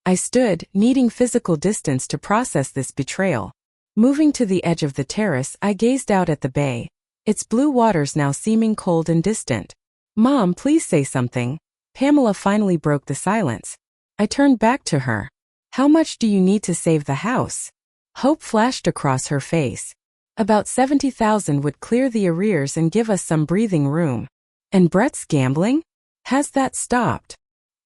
I stood, needing physical distance to process this betrayal. Moving to the edge of the terrace, I gazed out at the bay. Its blue waters now seeming cold and distant. Mom, please say something. Pamela finally broke the silence. I turned back to her. How much do you need to save the house? Hope flashed across her face. About 70,000 would clear the arrears and give us some breathing room. And Brett's gambling? Has that stopped?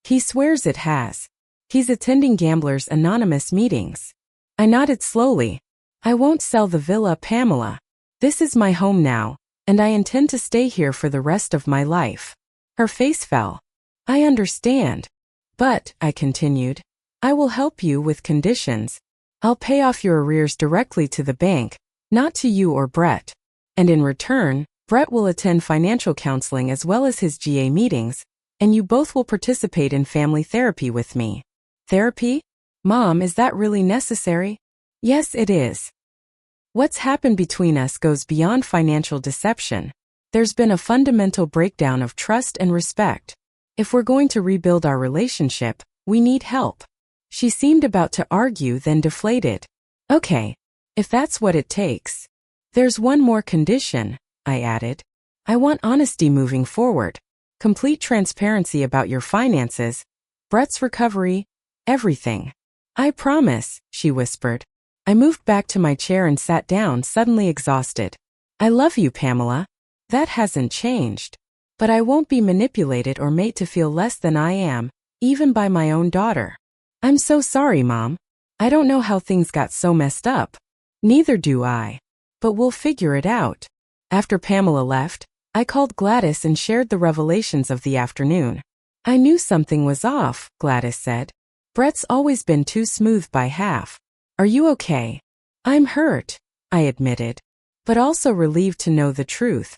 He swears it has. He's attending Gamblers Anonymous meetings. I nodded slowly. I won't sell the villa, Pamela. This is my home now, and I intend to stay here for the rest of my life. Her face fell. I understand. But, I continued, I will help you with conditions. I'll pay off your arrears directly to the bank, not to you or Brett. And in return, Brett will attend financial counseling as well as his GA meetings, and you both will participate in family therapy with me. Therapy? Mom, is that really necessary? Yes, it is. What's happened between us goes beyond financial deception. There's been a fundamental breakdown of trust and respect. If we're going to rebuild our relationship, we need help. She seemed about to argue, then deflated. Okay, if that's what it takes. There's one more condition, I added. I want honesty moving forward. Complete transparency about your finances, Brett's recovery, everything. I promise, she whispered. I moved back to my chair and sat down, suddenly exhausted. I love you, Pamela. That hasn't changed. But I won't be manipulated or made to feel less than I am, even by my own daughter. I'm so sorry, Mom. I don't know how things got so messed up. Neither do I. But we'll figure it out. After Pamela left, I called Gladys and shared the revelations of the afternoon. I knew something was off, Gladys said. Brett's always been too smooth by half. Are you okay? I'm hurt, I admitted, but also relieved to know the truth.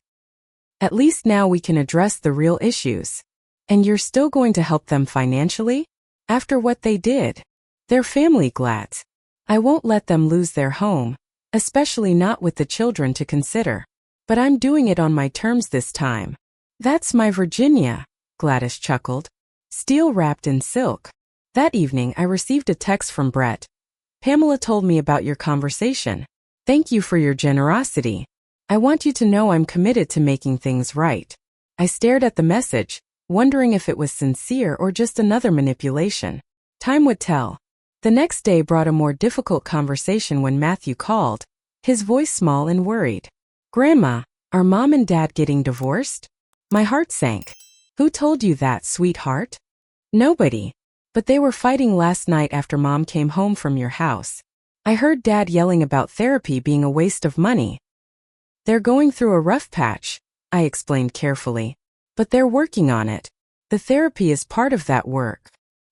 At least now we can address the real issues. And you're still going to help them financially? After what they did? They're family, Glads. I won't let them lose their home, especially not with the children to consider. But I'm doing it on my terms this time. That's my Virginia, Gladys chuckled. Steel wrapped in silk. That evening I received a text from Brett. Pamela told me about your conversation. Thank you for your generosity. I want you to know I'm committed to making things right. I stared at the message, wondering if it was sincere or just another manipulation. Time would tell. The next day brought a more difficult conversation when Matthew called, his voice small and worried. "Grandma, are Mom and Dad getting divorced?" My heart sank. "Who told you that, sweetheart?" "Nobody. But they were fighting last night after Mom came home from your house. I heard Dad yelling about therapy being a waste of money." "They're going through a rough patch," I explained carefully. "But they're working on it. The therapy is part of that work."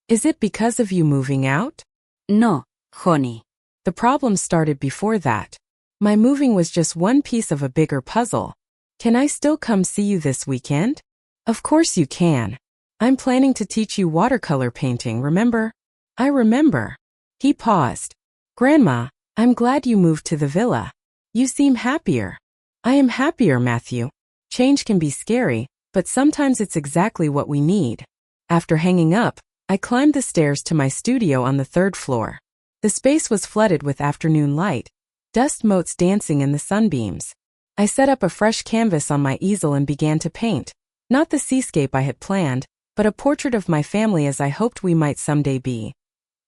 "Is it because of you moving out?" No, honey. The problem started before that. My moving was just one piece of a bigger puzzle. "Can I still come see you this weekend?" "Of course you can. I'm planning to teach you watercolor painting, remember?" "I remember." He paused. "Grandma, I'm glad you moved to the villa. You seem happier." "I am happier, Matthew. Change can be scary, but sometimes it's exactly what we need." After hanging up, I climbed the stairs to my studio on the 3rd floor. The space was flooded with afternoon light, dust motes dancing in the sunbeams. I set up a fresh canvas on my easel and began to paint, not the seascape I had planned, but a portrait of my family as I hoped we might someday be.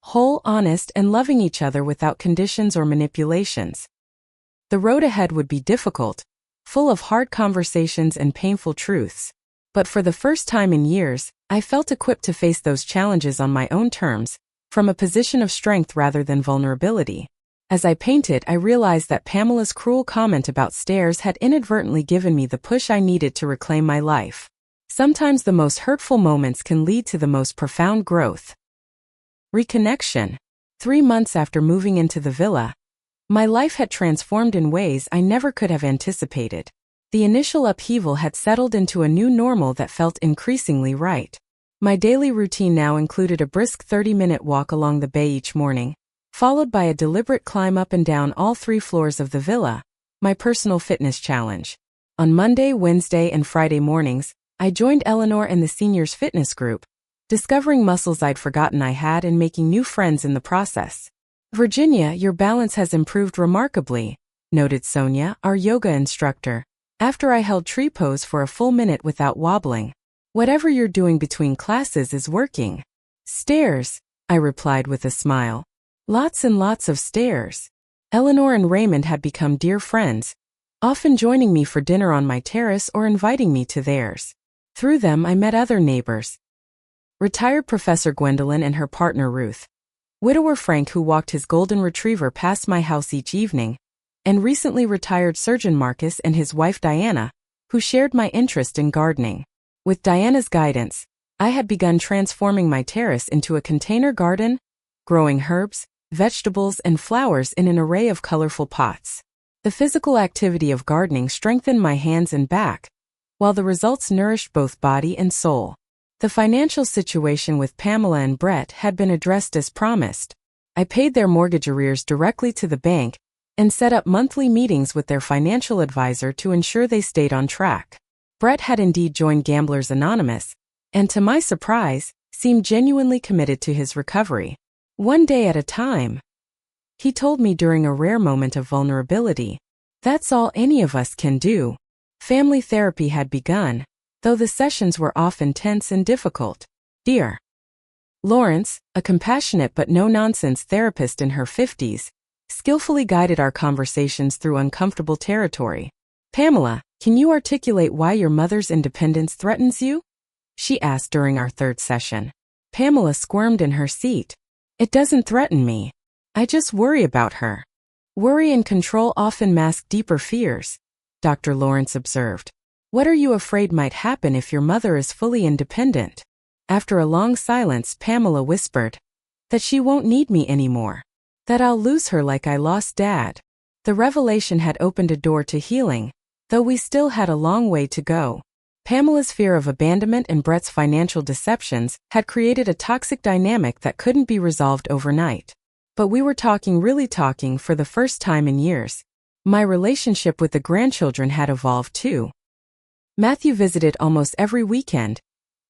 Whole, honest, and loving each other without conditions or manipulations. The road ahead would be difficult, full of hard conversations and painful truths. But for the first time in years, I felt equipped to face those challenges on my own terms, from a position of strength rather than vulnerability. As I painted, I realized that Pamela's cruel comment about stairs had inadvertently given me the push I needed to reclaim my life. Sometimes the most hurtful moments can lead to the most profound growth. Reconnection. 3 months after moving into the villa, my life had transformed in ways I never could have anticipated. The initial upheaval had settled into a new normal that felt increasingly right. My daily routine now included a brisk 30-minute walk along the bay each morning, followed by a deliberate climb up and down all 3 floors of the villa, my personal fitness challenge. On Monday, Wednesday, and Friday mornings, I joined Eleanor and the seniors fitness group, discovering muscles I'd forgotten I had and making new friends in the process. "Virginia, your balance has improved remarkably," noted Sonia, our yoga instructor, after I held tree pose for a full minute without wobbling. "Whatever you're doing between classes is working." "Stairs," I replied with a smile. "Lots and lots of stairs." Eleanor and Raymond had become dear friends, often joining me for dinner on my terrace or inviting me to theirs. Through them, I met other neighbors. Retired Professor Gwendolyn and her partner Ruth, widower Frank who walked his golden retriever past my house each evening, and recently retired surgeon Marcus and his wife Diana, who shared my interest in gardening. With Diana's guidance, I had begun transforming my terrace into a container garden, growing herbs, vegetables, and flowers in an array of colorful pots. The physical activity of gardening strengthened my hands and back, while the results nourished both body and soul. The financial situation with Pamela and Brett had been addressed as promised. I paid their mortgage arrears directly to the bank and set up monthly meetings with their financial advisor to ensure they stayed on track. Brett had indeed joined Gamblers Anonymous, and to my surprise, seemed genuinely committed to his recovery. "One day at a time," he told me during a rare moment of vulnerability. "That's all any of us can do." Family therapy had begun, though the sessions were often tense and difficult. Dear Lawrence, a compassionate but no-nonsense therapist in her 50s, skillfully guided our conversations through uncomfortable territory. "Pamela, can you articulate why your mother's independence threatens you?" she asked during our 3rd session. Pamela squirmed in her seat. "It doesn't threaten me. I just worry about her." "Worry and control often mask deeper fears," Dr. Lawrence observed. "What are you afraid might happen if your mother is fully independent?" After a long silence, Pamela whispered, "That she won't need me anymore. That I'll lose her like I lost Dad." The revelation had opened a door to healing, though we still had a long way to go. Pamela's fear of abandonment and Brett's financial deceptions had created a toxic dynamic that couldn't be resolved overnight. But we were really talking for the first time in years. My relationship with the grandchildren had evolved too. Matthew visited almost every weekend,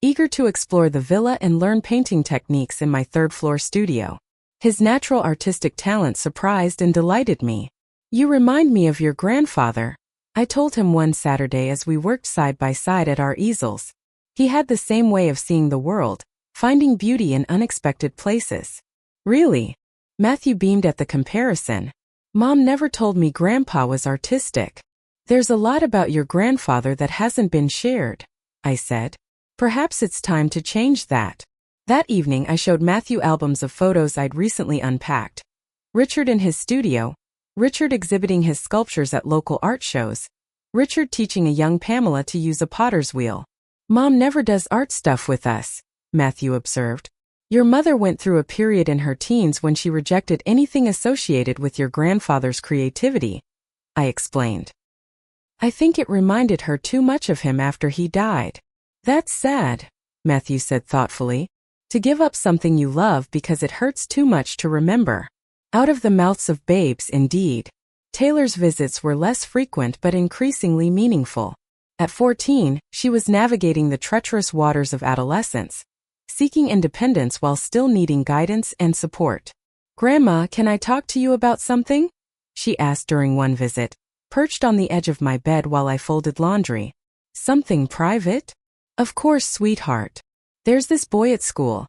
eager to explore the villa and learn painting techniques in my 3rd-floor studio. His natural artistic talent surprised and delighted me. "You remind me of your grandfather," I told him one Saturday as we worked side by side at our easels. He had the same way of seeing the world, finding beauty in unexpected places. Really? Matthew beamed at the comparison. Mom never told me Grandpa was artistic. There's a lot about your grandfather that hasn't been shared, I said. Perhaps it's time to change that. That evening I showed Matthew albums of photos I'd recently unpacked. Richard in his studio, Richard exhibiting his sculptures at local art shows, Richard teaching a young Pamela to use a potter's wheel. Mom never does art stuff with us, Matthew observed. Your mother went through a period in her teens when she rejected anything associated with your grandfather's creativity, I explained. I think it reminded her too much of him after he died. That's sad, Matthew said thoughtfully. To give up something you love because it hurts too much to remember. Out of the mouths of babes, indeed. Taylor's visits were less frequent but increasingly meaningful. At 14, she was navigating the treacherous waters of adolescence, seeking independence while still needing guidance and support. Grandma, can I talk to you about something? She asked during one visit, perched on the edge of my bed while I folded laundry. Something private? Of course, sweetheart. There's this boy at school,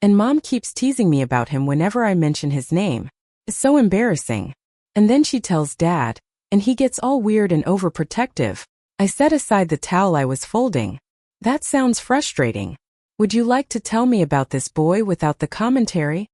and Mom keeps teasing me about him whenever I mention his name. It's so embarrassing. And then she tells Dad, and he gets all weird and overprotective. I set aside the towel I was folding. That sounds frustrating. Would you like to tell me about this boy without the commentary?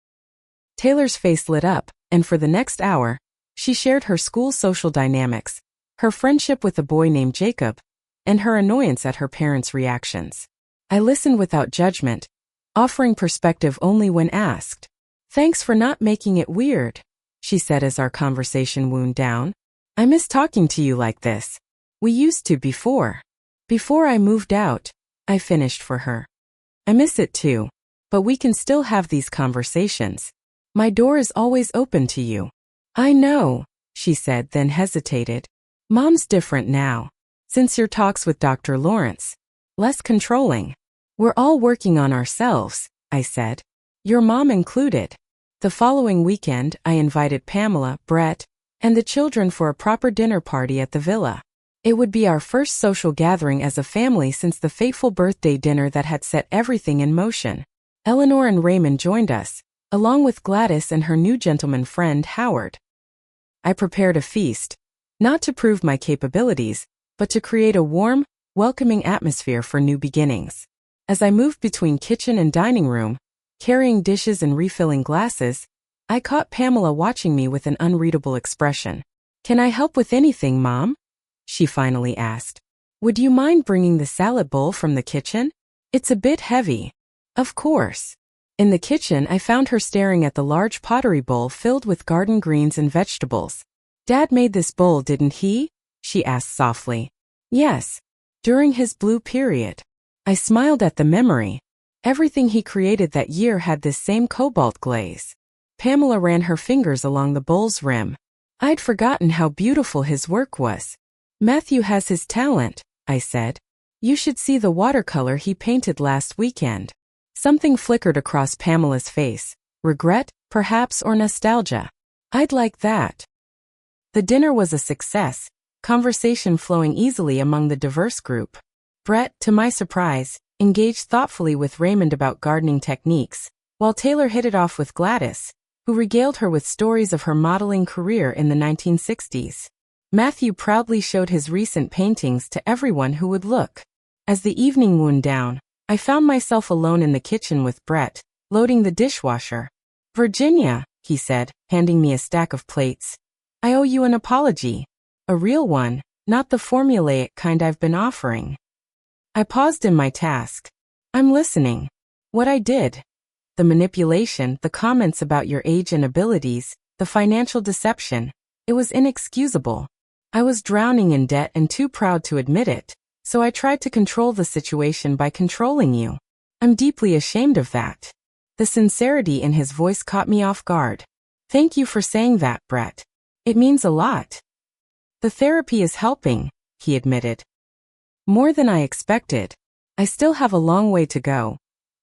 Taylor's face lit up, and for the next hour, she shared her school social dynamics, her friendship with a boy named Jacob, and her annoyance at her parents' reactions. I listened without judgment, offering perspective only when asked. Thanks for not making it weird, she said as our conversation wound down. I miss talking to you like this. We used to before. Before I moved out, I finished for her. I miss it too, but we can still have these conversations. My door is always open to you. I know, she said, then hesitated. Mom's different now. Since your talks with Dr. Lawrence. Less controlling. We're all working on ourselves, I said. Your mom included. The following weekend, I invited Pamela, Brett, and the children for a proper dinner party at the villa. It would be our first social gathering as a family since the fateful birthday dinner that had set everything in motion. Eleanor and Raymond joined us, along with Gladys and her new gentleman friend, Howard. I prepared a feast, not to prove my capabilities, but to create a warm, welcoming atmosphere for new beginnings. As I moved between kitchen and dining room, carrying dishes and refilling glasses, I caught Pamela watching me with an unreadable expression. Can I help with anything, Mom? She finally asked. Would you mind bringing the salad bowl from the kitchen? It's a bit heavy. Of course. In the kitchen, I found her staring at the large pottery bowl filled with garden greens and vegetables. Dad made this bowl, didn't he? She asked softly. Yes. During his blue period. I smiled at the memory. Everything he created that year had this same cobalt glaze. Pamela ran her fingers along the bowl's rim. I'd forgotten how beautiful his work was. Matthew has his talent, I said. You should see the watercolor he painted last weekend. Something flickered across Pamela's face. Regret, perhaps, or nostalgia. I'd like that. The dinner was a success, conversation flowing easily among the diverse group. Brett, to my surprise, engaged thoughtfully with Raymond about gardening techniques, while Taylor hit it off with Gladys, who regaled her with stories of her modeling career in the 1960s. Matthew proudly showed his recent paintings to everyone who would look. As the evening wound down, I found myself alone in the kitchen with Brett, loading the dishwasher. Virginia, he said, handing me a stack of plates. I owe you an apology. A real one, not the formulaic kind I've been offering. I paused in my task. I'm listening. What I did. The manipulation, the comments about your age and abilities, the financial deception. It was inexcusable. I was drowning in debt and too proud to admit it, so I tried to control the situation by controlling you. I'm deeply ashamed of that. The sincerity in his voice caught me off guard. Thank you for saying that, Brett. It means a lot. The therapy is helping, he admitted. More than I expected. I still have a long way to go,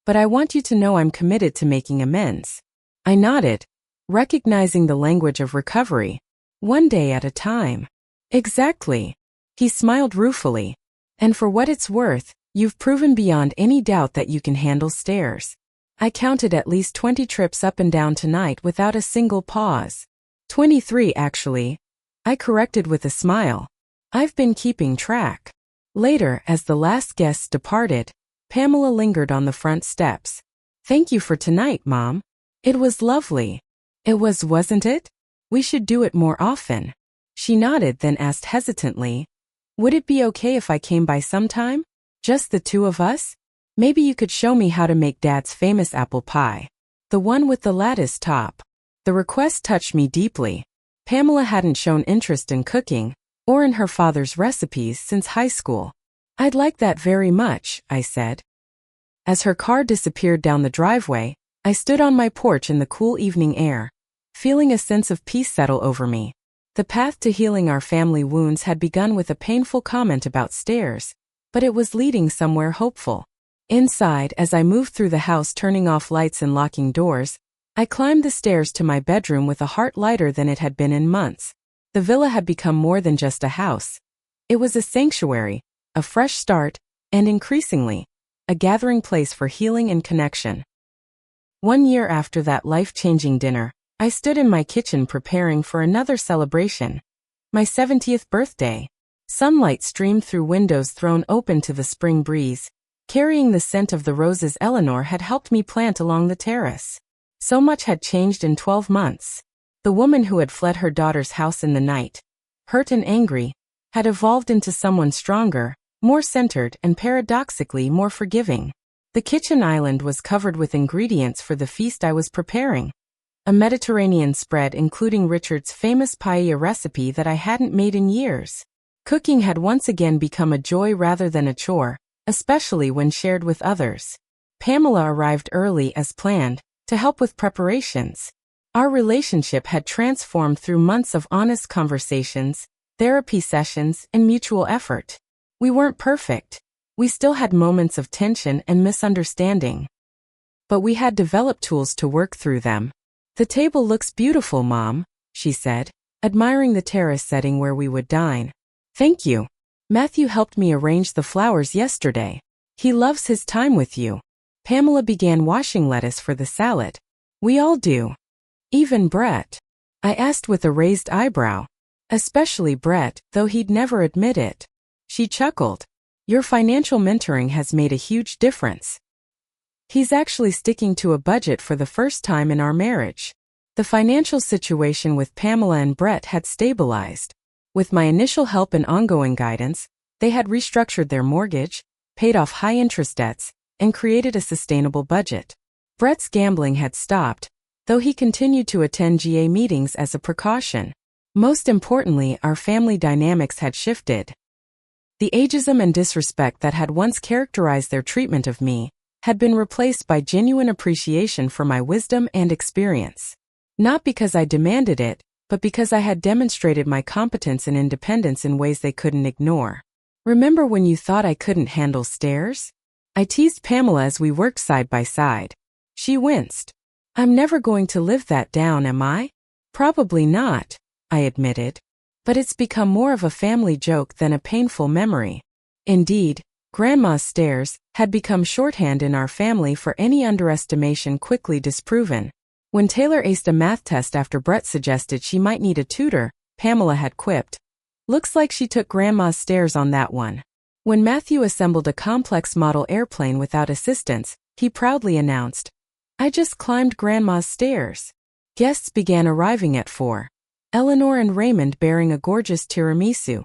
but I want you to know I'm committed to making amends. I nodded, recognizing the language of recovery, one day at a time. Exactly. He smiled ruefully. And for what it's worth, you've proven beyond any doubt that you can handle stairs. I counted at least 20 trips up and down tonight without a single pause. 23 actually. I corrected with a smile. I've been keeping track. Later, as the last guests departed, Pamela lingered on the front steps. Thank you for tonight, Mom. It was lovely. It was, wasn't it? We should do it more often. She nodded, then asked hesitantly, would it be okay if I came by sometime? Just the two of us? Maybe you could show me how to make Dad's famous apple pie. The one with the lattice top. The request touched me deeply. Pamela hadn't shown interest in cooking, or in her father's recipes since high school. I'd like that very much, I said. As her car disappeared down the driveway, I stood on my porch in the cool evening air, feeling a sense of peace settle over me. The path to healing our family wounds had begun with a painful comment about stairs, but it was leading somewhere hopeful. Inside, as I moved through the house turning off lights and locking doors, I climbed the stairs to my bedroom with a heart lighter than it had been in months. The villa had become more than just a house. It was a sanctuary, a fresh start, and increasingly, a gathering place for healing and connection. 1 year after that life-changing dinner, I stood in my kitchen preparing for another celebration. My 70th birthday. Sunlight streamed through windows thrown open to the spring breeze, carrying the scent of the roses Eleanor had helped me plant along the terrace. So much had changed in 12 months. The woman who had fled her daughter's house in the night, hurt and angry, had evolved into someone stronger, more centered, and paradoxically more forgiving. The kitchen island was covered with ingredients for the feast I was preparing. A Mediterranean spread including Richard's famous paella recipe that I hadn't made in years. Cooking had once again become a joy rather than a chore, especially when shared with others. Pamela arrived early as planned, to help with preparations. Our relationship had transformed through months of honest conversations, therapy sessions, and mutual effort. We weren't perfect. We still had moments of tension and misunderstanding. But we had developed tools to work through them. The table looks beautiful, Mom, she said, admiring the terrace setting where we would dine. Thank you. Matthew helped me arrange the flowers yesterday. He loves his time with you. Pamela began washing lettuce for the salad. We all do. Even Brett? I asked with a raised eyebrow. Especially Brett, though he'd never admit it. She chuckled. Your financial mentoring has made a huge difference. He's actually sticking to a budget for the first time in our marriage. The financial situation with Pamela and Brett had stabilized. With my initial help and ongoing guidance, they had restructured their mortgage, paid off high-interest debts, and created a sustainable budget. Brett's gambling had stopped, though he continued to attend GA meetings as a precaution. Most importantly, our family dynamics had shifted. The ageism and disrespect that had once characterized their treatment of me had been replaced by genuine appreciation for my wisdom and experience. Not because I demanded it, but because I had demonstrated my competence and independence in ways they couldn't ignore. Remember when you thought I couldn't handle stairs? I teased Pamela as we worked side by side. She winced. I'm never going to live that down, am I? Probably not, I admitted. But it's become more of a family joke than a painful memory. Indeed, Grandma's stairs had become shorthand in our family for any underestimation quickly disproven. When Taylor aced a math test after Brett suggested she might need a tutor, Pamela had quipped, "Looks like she took Grandma's stairs on that one." When Matthew assembled a complex model airplane without assistance, he proudly announced, "I just climbed Grandma's stairs." Guests began arriving at 4. Eleanor and Raymond bearing a gorgeous tiramisu.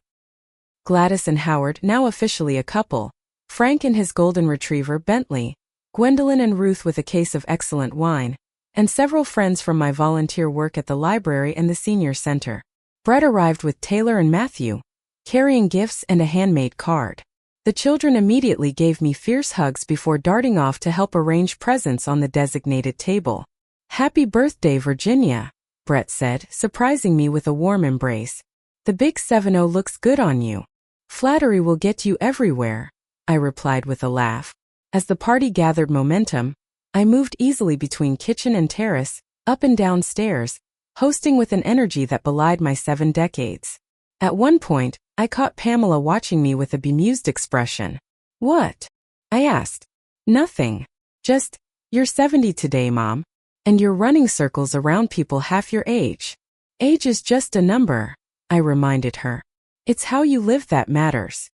Gladys and Howard, now officially a couple. Frank and his golden retriever Bentley. Gwendolyn and Ruth with a case of excellent wine. And several friends from my volunteer work at the library and the senior center. Brett arrived with Taylor and Matthew, carrying gifts and a handmade card. The children immediately gave me fierce hugs before darting off to help arrange presents on the designated table. "Happy birthday, Virginia," Brett said, surprising me with a warm embrace. "The big 7-0 looks good on you." "Flattery will get you everywhere," I replied with a laugh. As the party gathered momentum, I moved easily between kitchen and terrace, up and down stairs, hosting with an energy that belied my 7 decades. At one point, I caught Pamela watching me with a bemused expression. What? I asked. Nothing. Just, you're 70 today, Mom. And you're running circles around people half your age. Age is just a number, I reminded her. It's how you live that matters.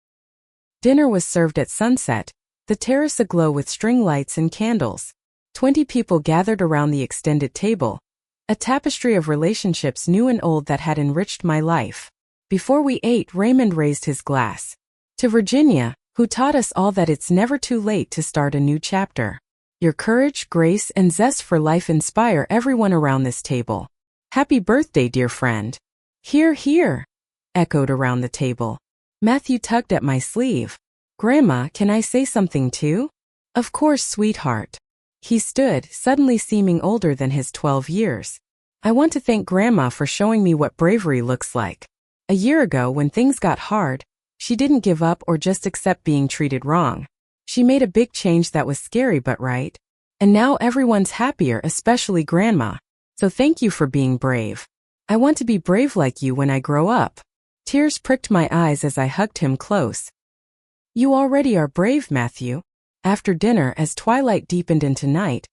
Dinner was served at sunset, the terrace aglow with string lights and candles. 20 people gathered around the extended table, a tapestry of relationships new and old that had enriched my life. Before we ate, Raymond raised his glass. To Virginia, who taught us all that it's never too late to start a new chapter. Your courage, grace, and zest for life inspire everyone around this table. Happy birthday, dear friend. Hear, hear, echoed around the table. Matthew tugged at my sleeve. Grandma, can I say something too? Of course, sweetheart. He stood, suddenly seeming older than his 12 years. I want to thank Grandma for showing me what bravery looks like. A year ago, when things got hard, she didn't give up or just accept being treated wrong. She made a big change that was scary but right. And now everyone's happier, especially Grandma. So thank you for being brave. I want to be brave like you when I grow up. Tears pricked my eyes as I hugged him close. You already are brave, Matthew. After dinner, as twilight deepened into night,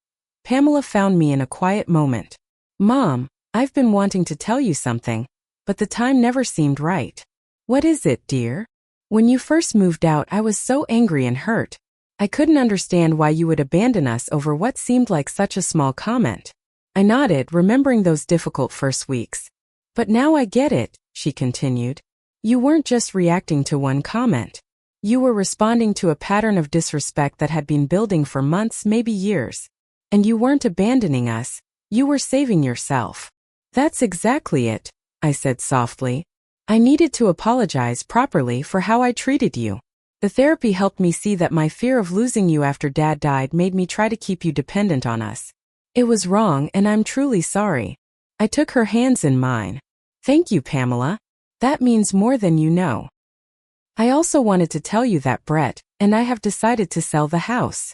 Pamela found me in a quiet moment. Mom, I've been wanting to tell you something, but the time never seemed right. What is it, dear? When you first moved out, I was so angry and hurt. I couldn't understand why you would abandon us over what seemed like such a small comment. I nodded, remembering those difficult first weeks. But now I get it, she continued. You weren't just reacting to one comment. You were responding to a pattern of disrespect that had been building for months, maybe years. And you weren't abandoning us, you were saving yourself. That's exactly it, I said softly. I needed to apologize properly for how I treated you. The therapy helped me see that my fear of losing you after Dad died made me try to keep you dependent on us. It was wrong, and I'm truly sorry. I took her hands in mine. Thank you, Pamela. That means more than you know. I also wanted to tell you that Brett and I have decided to sell the house.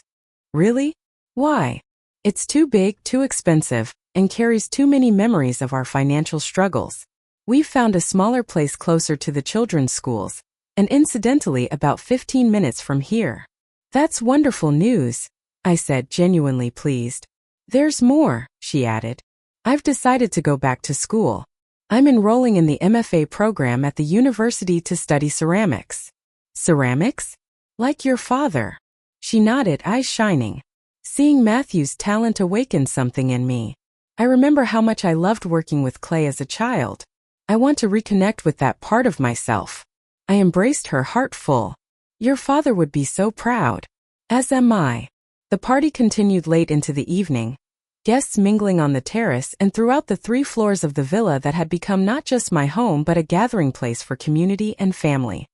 Really? Why? It's too big, too expensive, and carries too many memories of our financial struggles. We've found a smaller place closer to the children's schools, and incidentally about 15 minutes from here. That's wonderful news, I said, genuinely pleased. There's more, she added. I've decided to go back to school. I'm enrolling in the MFA program at the university to study ceramics. Ceramics? Like your father. She nodded, eyes shining. Seeing Matthew's talent awakened something in me. I remember how much I loved working with clay as a child. I want to reconnect with that part of myself. I embraced her, heartful. Your father would be so proud. As am I. The party continued late into the evening, guests mingling on the terrace and throughout the 3 floors of the villa that had become not just my home but a gathering place for community and family.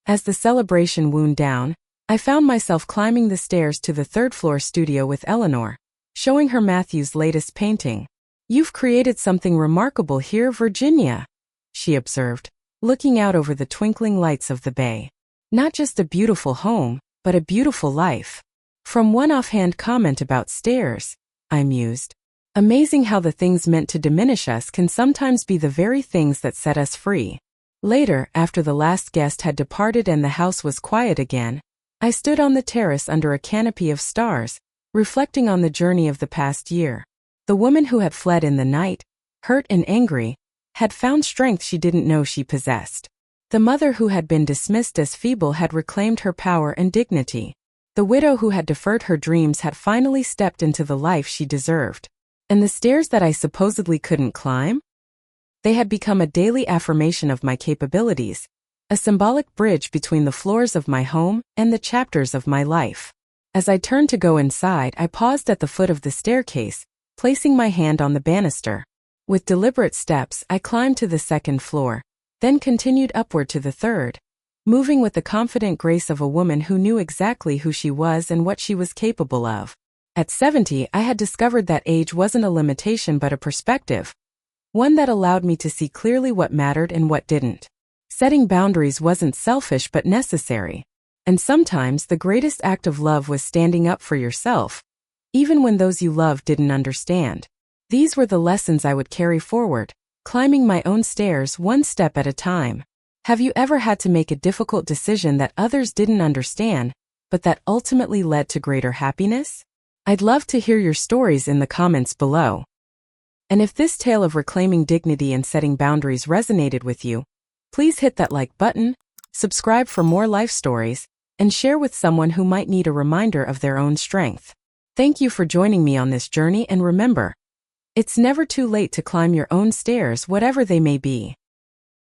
As the celebration wound down, I found myself climbing the stairs to the 3rd-floor studio with Eleanor, showing her Matthew's latest painting. You've created something remarkable here, Virginia, she observed, looking out over the twinkling lights of the bay. Not just a beautiful home, but a beautiful life. From one offhand comment about stairs, I mused. Amazing how the things meant to diminish us can sometimes be the very things that set us free. Later, after the last guest had departed and the house was quiet again, I stood on the terrace under a canopy of stars, reflecting on the journey of the past year. The woman who had fled in the night, hurt and angry, had found strength she didn't know she possessed. The mother who had been dismissed as feeble had reclaimed her power and dignity. The widow who had deferred her dreams had finally stepped into the life she deserved. And the stairs that I supposedly couldn't climb? They had become a daily affirmation of my capabilities, a symbolic bridge between the floors of my home and the chapters of my life. As I turned to go inside, I paused at the foot of the staircase, placing my hand on the banister. With deliberate steps, I climbed to the 2nd floor, then continued upward to the 3rd. Moving with the confident grace of a woman who knew exactly who she was and what she was capable of. At 70, I had discovered that age wasn't a limitation but a perspective, one that allowed me to see clearly what mattered and what didn't. Setting boundaries wasn't selfish but necessary. And sometimes the greatest act of love was standing up for yourself, even when those you loved didn't understand. These were the lessons I would carry forward, climbing my own stairs one step at a time. Have you ever had to make a difficult decision that others didn't understand, but that ultimately led to greater happiness? I'd love to hear your stories in the comments below. And if this tale of reclaiming dignity and setting boundaries resonated with you, please hit that like button, subscribe for more life stories, and share with someone who might need a reminder of their own strength. Thank you for joining me on this journey, and remember, it's never too late to climb your own stairs, whatever they may be.